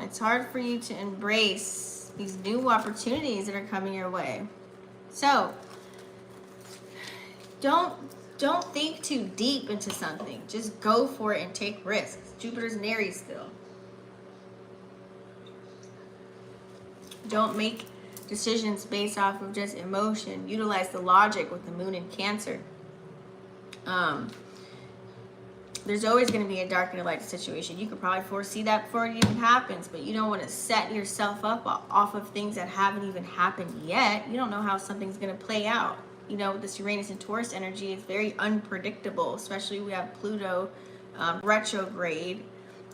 It's hard for you to embrace these new opportunities that are coming your way. So don't think too deep into something. Just go for it and take risks. Jupiter's in Aries still. Don't make decisions based off of just emotion. Utilize the logic with the moon in Cancer. There's always going to be a dark and a light situation. You could probably foresee that before it even happens, but you don't want to set yourself up off of things that haven't even happened yet. You don't know how something's going to play out. You know, with this Uranus and Taurus energy, it's very unpredictable, especially we have Pluto retrograde.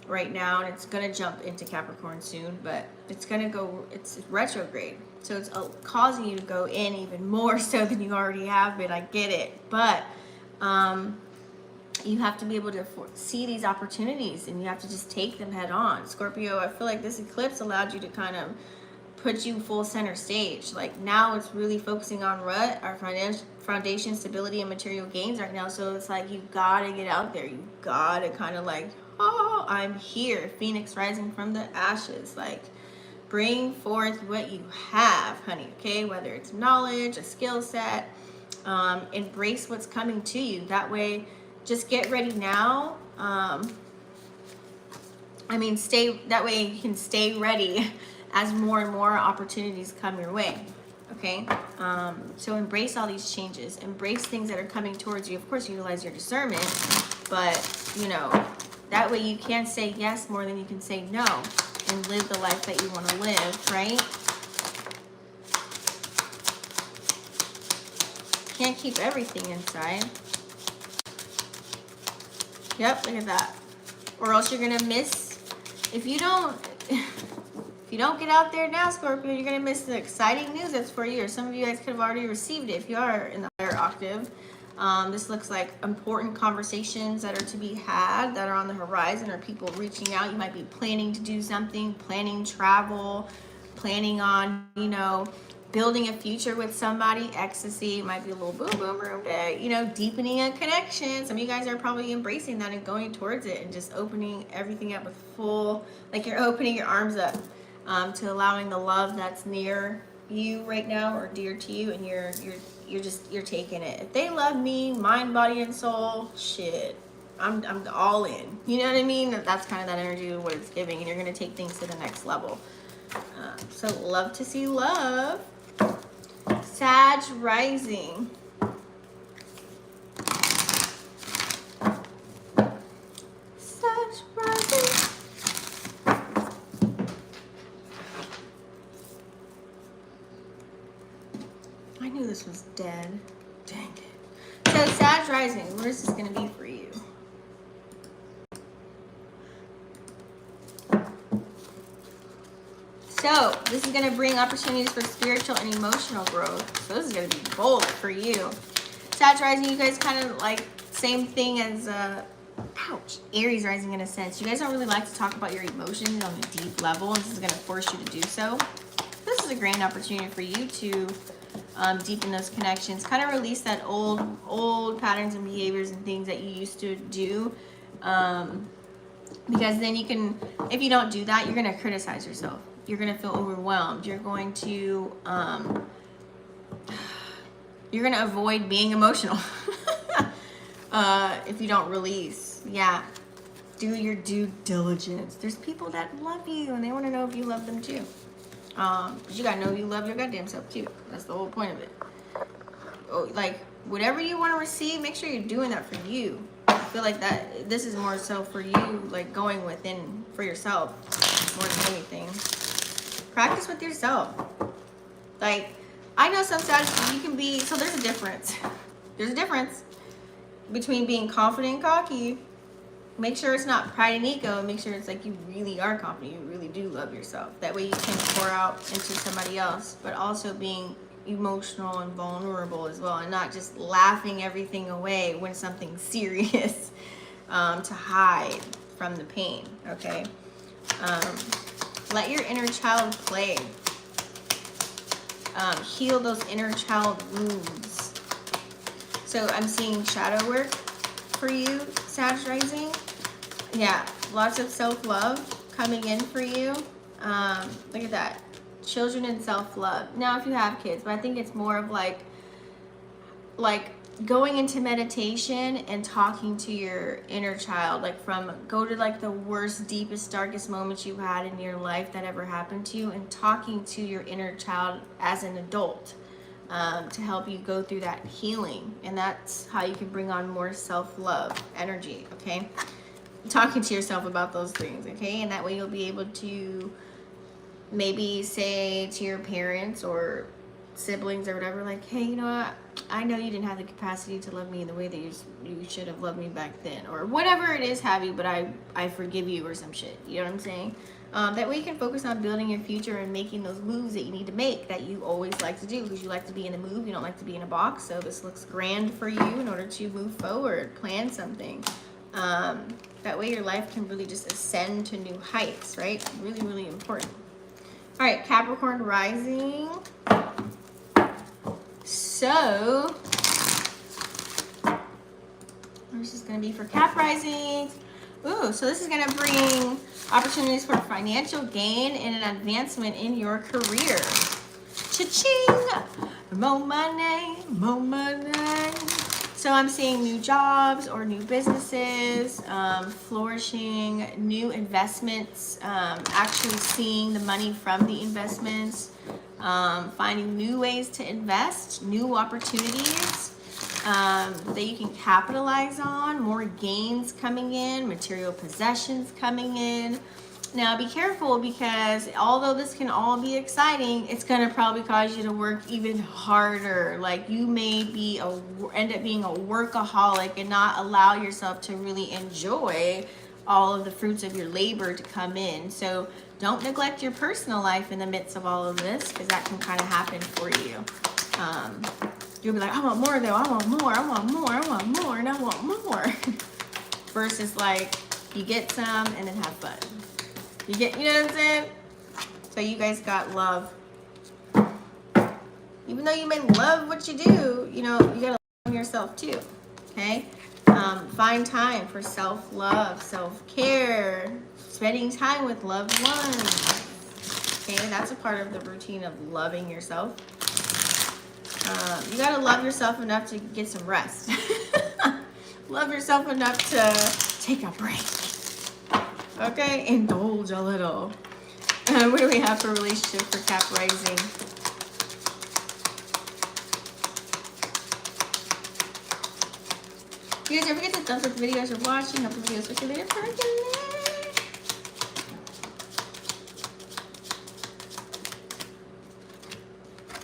right now, and it's gonna jump into Capricorn soon, but it's gonna go, it's retrograde, so it's causing you to go in even more so than you already have been. I get it, but you have to be able to see these opportunities, and you have to just take them head on. Scorpio, I feel like this eclipse allowed you to kind of put you full center stage. Like now it's really focusing on our foundation, stability, and material gains right now. So it's like you gotta get out there. You gotta kind of like, oh, I'm here, Phoenix rising from the ashes. Like, bring forth what you have, honey. Okay, whether it's knowledge, a skill set, embrace what's coming to you. That way, just get ready now. That way you can stay ready as more and more opportunities come your way. Okay, so embrace all these changes, embrace things that are coming towards you. Of course, utilize your discernment, but that way you can say yes more than you can say no, and live the life that you want to live, right? Can't keep everything inside. Yep, look at that. Or else you're gonna miss, if you don't get out there now, Scorpio, you're gonna miss the exciting news that's for you. Or some of you guys could have already received it if you are in the higher octave. This looks like important conversations that are to be had, that are on the horizon, or people reaching out. You might be planning to do something, planning travel, planning on, building a future with somebody. Ecstasy, it might be a little boom boom room day, deepening a connection. Some of you guys are probably embracing that and going towards it and just opening everything up with full, like you're opening your arms up to allowing the love that's near you right now or dear to you, and you're taking it. If they love me, mind, body, and soul, shit, I'm all in. You know what I mean? That's kind of that energy of what it's giving, and you're gonna take things to the next level. So love to see love. Sag Rising. Sag Rising. I knew this was dead. Dang it. So Sag Rising, what is this going to be for you? So this is going to bring opportunities for spiritual and emotional growth. So this is going to be bold for you. Sag Rising, you guys kind of like same thing as Aries Rising in a sense. You guys don't really like to talk about your emotions on a deep level, and this is going to force you to do so. This is a great opportunity for you to deepen those connections, kind of release that old patterns and behaviors and things that you used to do, because then you can, if you don't do that, you're going to criticize yourself. You're going to feel overwhelmed. You're going to avoid being emotional if you don't release. Yeah, do your due diligence. There's people that love you and they want to know if you love them too. But you gotta know you love your goddamn self too. That's the whole point of it. Oh, like whatever you want to receive, make sure you're doing that for you. I feel like that this is more so for you, like going within for yourself more than anything. Practice with yourself. Like I know sometimes you can be, so there's a difference. There's a difference between being confident and cocky. Make sure it's not pride and ego, and make sure it's like you really are confident, you really do love yourself. That way you can pour out into somebody else, but also being emotional and vulnerable as well, and not just laughing everything away when something's serious to hide from the pain, okay? Let your inner child play. Heal those inner child wounds. So I'm seeing shadow work for you, Sag Rising. Yeah, lots of self-love coming in for you. Look at that. Children and self-love. Now, if you have kids, but I think it's more of like going into meditation and talking to your inner child, like go to like the worst, deepest, darkest moments you had in your life that ever happened to you, and talking to your inner child as an adult. To help you go through that healing, and that's how you can bring on more self-love energy, okay? Talking to yourself about those things, okay? And that way you'll be able to maybe say to your parents or siblings or whatever, like, hey, you know what? I know you didn't have the capacity to love me in the way that you should have loved me back then, or whatever it is, have you, but I forgive you, or some shit. You know what I'm saying? That way you can focus on building your future and making those moves that you need to make, that you always like to do, because you like to be in a move, you don't like to be in a box. So this looks grand for you in order to move forward, plan something. That way your life can really just ascend to new heights, right? Really, really important. All right, Capricorn Rising. So, this is going to be for Cap Rising. Ooh, so this is going to bring opportunities for financial gain and an advancement in your career. Cha-ching! More money, more money. So I'm seeing new jobs or new businesses, flourishing, new investments, actually seeing the money from the investments, finding new ways to invest, new opportunities that you can capitalize on, more gains coming in, material possessions coming in. Now be careful, because although this can all be exciting, it's going to probably cause you to work even harder. Like you may end up being a workaholic and not allow yourself to really enjoy all of the fruits of your labor to come in. So don't neglect your personal life in the midst of all of this, because that can kind of happen for you. You'll be like, I want more though, I want more, I want more, I want more, and I want more. Versus like, you get some and then have fun. You know what I'm saying? So you guys got love. Even though you may love what you do, you know, you gotta love yourself too, okay? Find time for self-love, self-care, spending time with loved ones. Okay, that's a part of the routine of loving yourself. You gotta love yourself enough to get some rest. Love yourself enough to take a break. Okay, indulge a little. What do we have for relationship for Cap Rising? You guys, don't forget to thumbs up the videos you're watching. Help the videos circulate and percolate.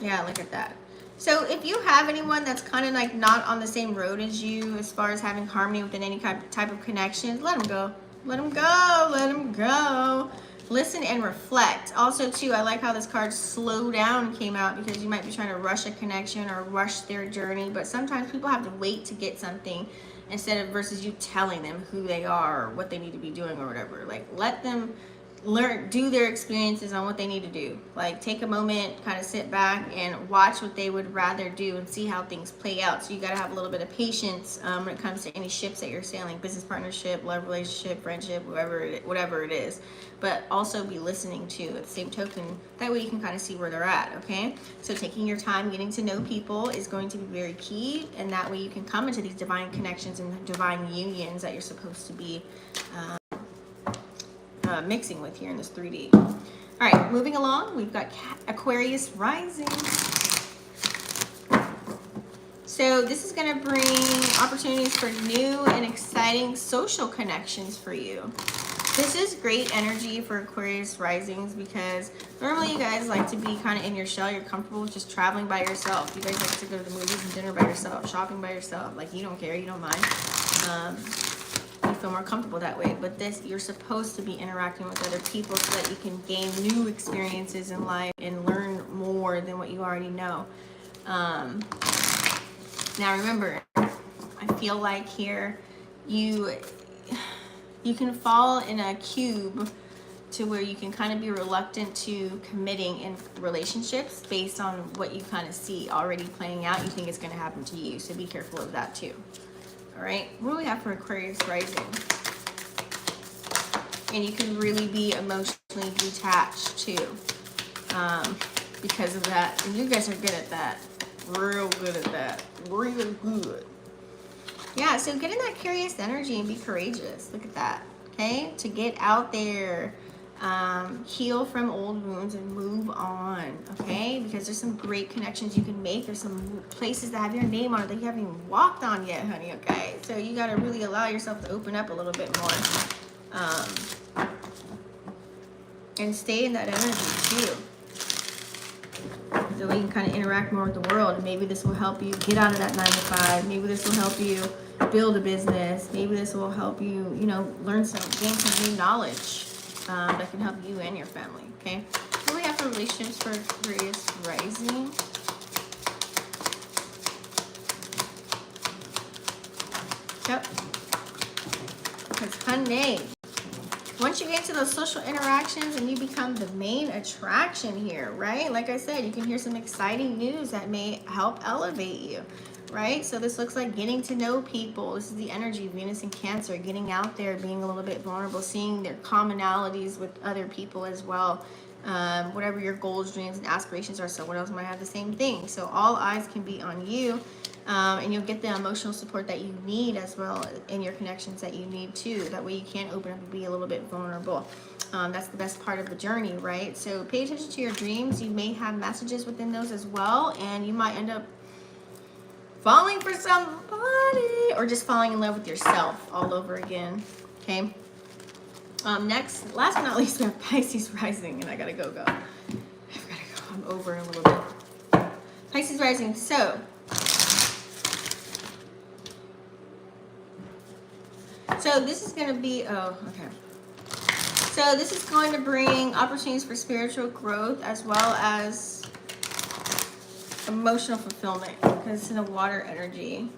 Yeah, look at that. So if you have anyone that's kind of like not on the same road as you as far as having harmony within any type of connection, let them go. Let them go. Let them go. Listen and reflect. Also, too, I like how this card slow down came out, because you might be trying to rush a connection or rush their journey. But sometimes people have to wait to get something versus you telling them who they are or what they need to be doing or whatever. Like, let them do their experiences on what they need to do. Like, take a moment, kind of sit back and watch what they would rather do and see how things play out. So you got to have a little bit of patience when it comes to any ships that you're sailing, business partnership, love relationship, friendship, whatever it is. But also be listening to at the same token. That way you can kind of see where they're at, okay? So taking your time getting to know people is going to be very key, and that way you can come into these divine connections and divine unions that you're supposed to be mixing with here in this 3D. All right, moving along, we've got Aquarius Rising. So this is going to bring opportunities for new and exciting social connections for you. This is great energy for Aquarius Risings, because normally you guys like to be kind of in your shell. You're comfortable with just traveling by yourself. You guys like to go to the movies and dinner by yourself, shopping by yourself. Like, you don't care, you don't mind. You feel more comfortable that way. But this, you're supposed to be interacting with other people so that you can gain new experiences in life and learn more than what you already know. Now remember, I feel like here you can fall in a cube to where you can kind of be reluctant to committing in relationships based on what you kind of see already playing out. You think it's going to happen to you, so be careful of that too. All right, what do we have for Aquarius Rising? And you can really be emotionally detached too, because of that. And you guys are good at that, real good at that, real good. Yeah, so get in that curious energy and be courageous. Look at that, okay? To get out there, heal from old wounds and move on, okay? Because there's some great connections you can make. There's some places that have your name on it that you haven't even walked on yet, honey, okay? So you got to really allow yourself to open up a little bit more. And stay in that energy, too. so that you can kind of interact more with the world. And maybe this will help you get out of that 9 to 5. Maybe this will help you build a business. Maybe this will help you, you know, gain some new knowledge that can help you and your family. Okay. What do we have for relationships for Aries Rising? Yep. Because honey, once you get into those social interactions and you become the main attraction here, right? Like I said, you can hear some exciting news that may help elevate you, right? So this looks like getting to know people. This is the energy, Venus and Cancer, getting out there, being a little bit vulnerable, seeing their commonalities with other people as well. Whatever your goals, dreams, and aspirations are, someone else might have the same thing. So all eyes can be on you. And you'll get the emotional support that you need as well in your connections that you need too. That way you can open up and be a little bit vulnerable. That's the best part of the journey, right? So pay attention to your dreams. You may have messages within those as well. And you might end up falling for somebody or just falling in love with yourself all over again. Okay. Next, last but not least, we have Pisces Rising. And I gotta go. I've gotta go. I'm over a little bit. Pisces Rising. So this is going to be, So this is going to bring opportunities for spiritual growth as well as emotional fulfillment because it's in a water energy.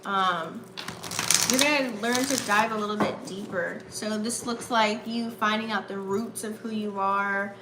You're going to learn to dive a little bit deeper. So this looks like you finding out the roots of who you are,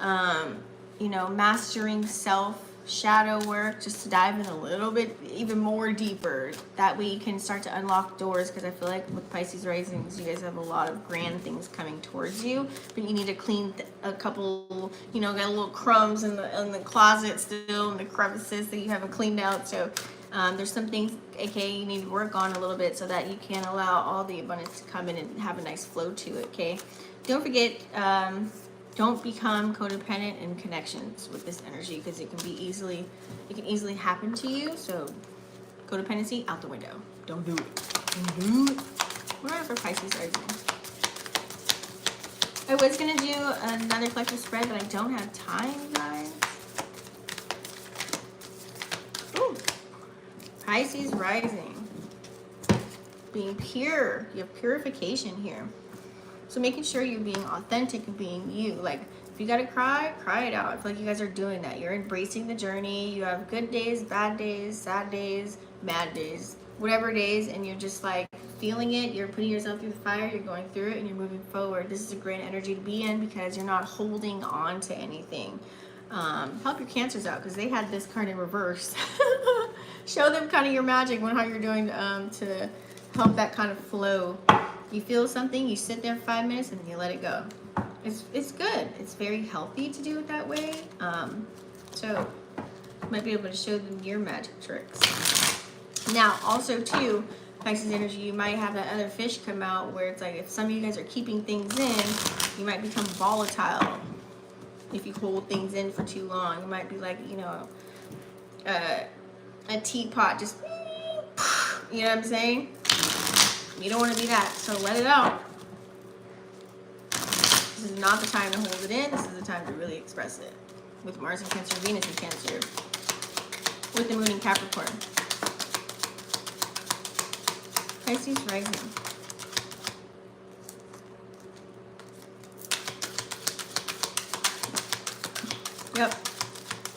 you know, mastering self, shadow work, just to dive in a little bit even more deeper. That way you can start to unlock doors, because I feel like with Pisces Risings, you guys have a lot of grand things coming towards you, but you need to clean a couple, you know, got little crumbs in the closet still, in the crevices that you haven't cleaned out. So there's some things, aka you need to work on a little bit so that you can allow all the abundance to come in and have a nice flow to it. Okay, don't forget, don't become codependent in connections with this energy, because it can easily happen to you. So codependency out the window. Don't do it. Don't do it. What are for Pisces Rising? I was gonna do another collective spread, but I don't have time, guys. Ooh. Pisces Rising. Being pure. You have purification here. So making sure you're being authentic and being you. Like, if you gotta cry, cry it out. I feel like you guys are doing that. You're embracing the journey. You have good days, bad days, sad days, mad days, whatever days, and you're just like feeling it. You're putting yourself through the fire. You're going through it, and you're moving forward. This is a great energy to be in because you're not holding on to anything. Help your Cancers out, because they had this card in reverse. Show them kind of your magic on how you're doing to help that kind of flow. You feel something, you sit there 5 minutes, and then you let it go. It's good. It's very healthy to do it that way. So you might be able to show them your magic tricks. Now, also too, Pisces energy, you might have that other fish come out where it's like, if some of you guys are keeping things in, you might become volatile. If you hold things in for too long, you might be like, you know, a teapot just, you know what I'm saying? You don't want to be that, so let it out. This is not the time to hold it in. This is the time to really express it. With Mars in Cancer, Venus in Cancer, with the Moon in Capricorn. Pisces Rising. Yep.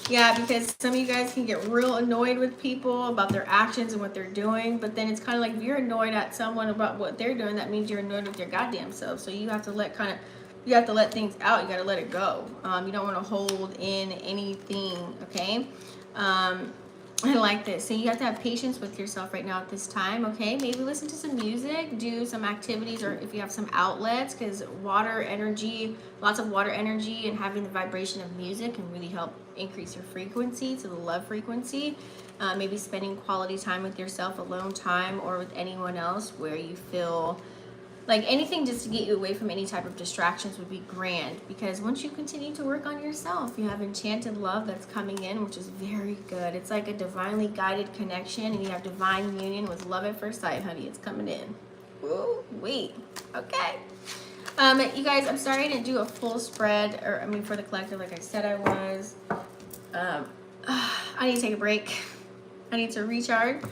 Yeah, because some of you guys can get real annoyed with people about their actions and what they're doing, but then it's kind of like, if you're annoyed at someone about what they're doing, that means you're annoyed with your goddamn self. So you have to let things out. You got to let it go. You don't want to hold in anything, okay? I like this. So you have to have patience with yourself right now at this time, okay? Maybe listen to some music, do some activities, or if you have some outlets, because water energy, lots of water energy, and having the vibration of music can really help increase your frequency to the love frequency. Maybe spending quality time with yourself, alone time, or with anyone else where you feel like anything just to get you away from any type of distractions would be grand, because once you continue to work on yourself, you have enchanted love that's coming in, which is very good. It's like a divinely guided connection, and you have divine union with love at first sight, honey. It's coming in. Woo, wait. Okay. You guys, I'm sorry I didn't do a full spread, for the collective like I said I was. I need to take a break. I need to recharge.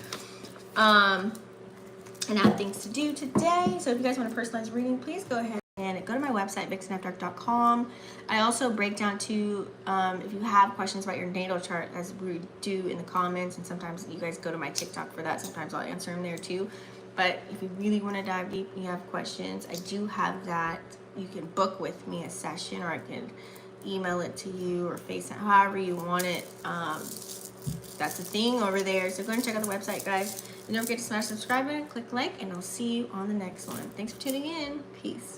And I have things to do today. So if you guys want a personalized reading, please go ahead and go to my website, vixenafdark.com. I also break down to, if you have questions about your natal chart, as we do in the comments, and sometimes you guys go to my TikTok for that. Sometimes I'll answer them there too. But if you really want to dive deep and you have questions, I do have that. You can book with me a session, or I can email it to you, or FaceTime, however you want it. That's the thing over there. So go and check out the website, guys. And don't forget to smash the subscribe button, click like, and I'll see you on the next one. Thanks for tuning in. Peace.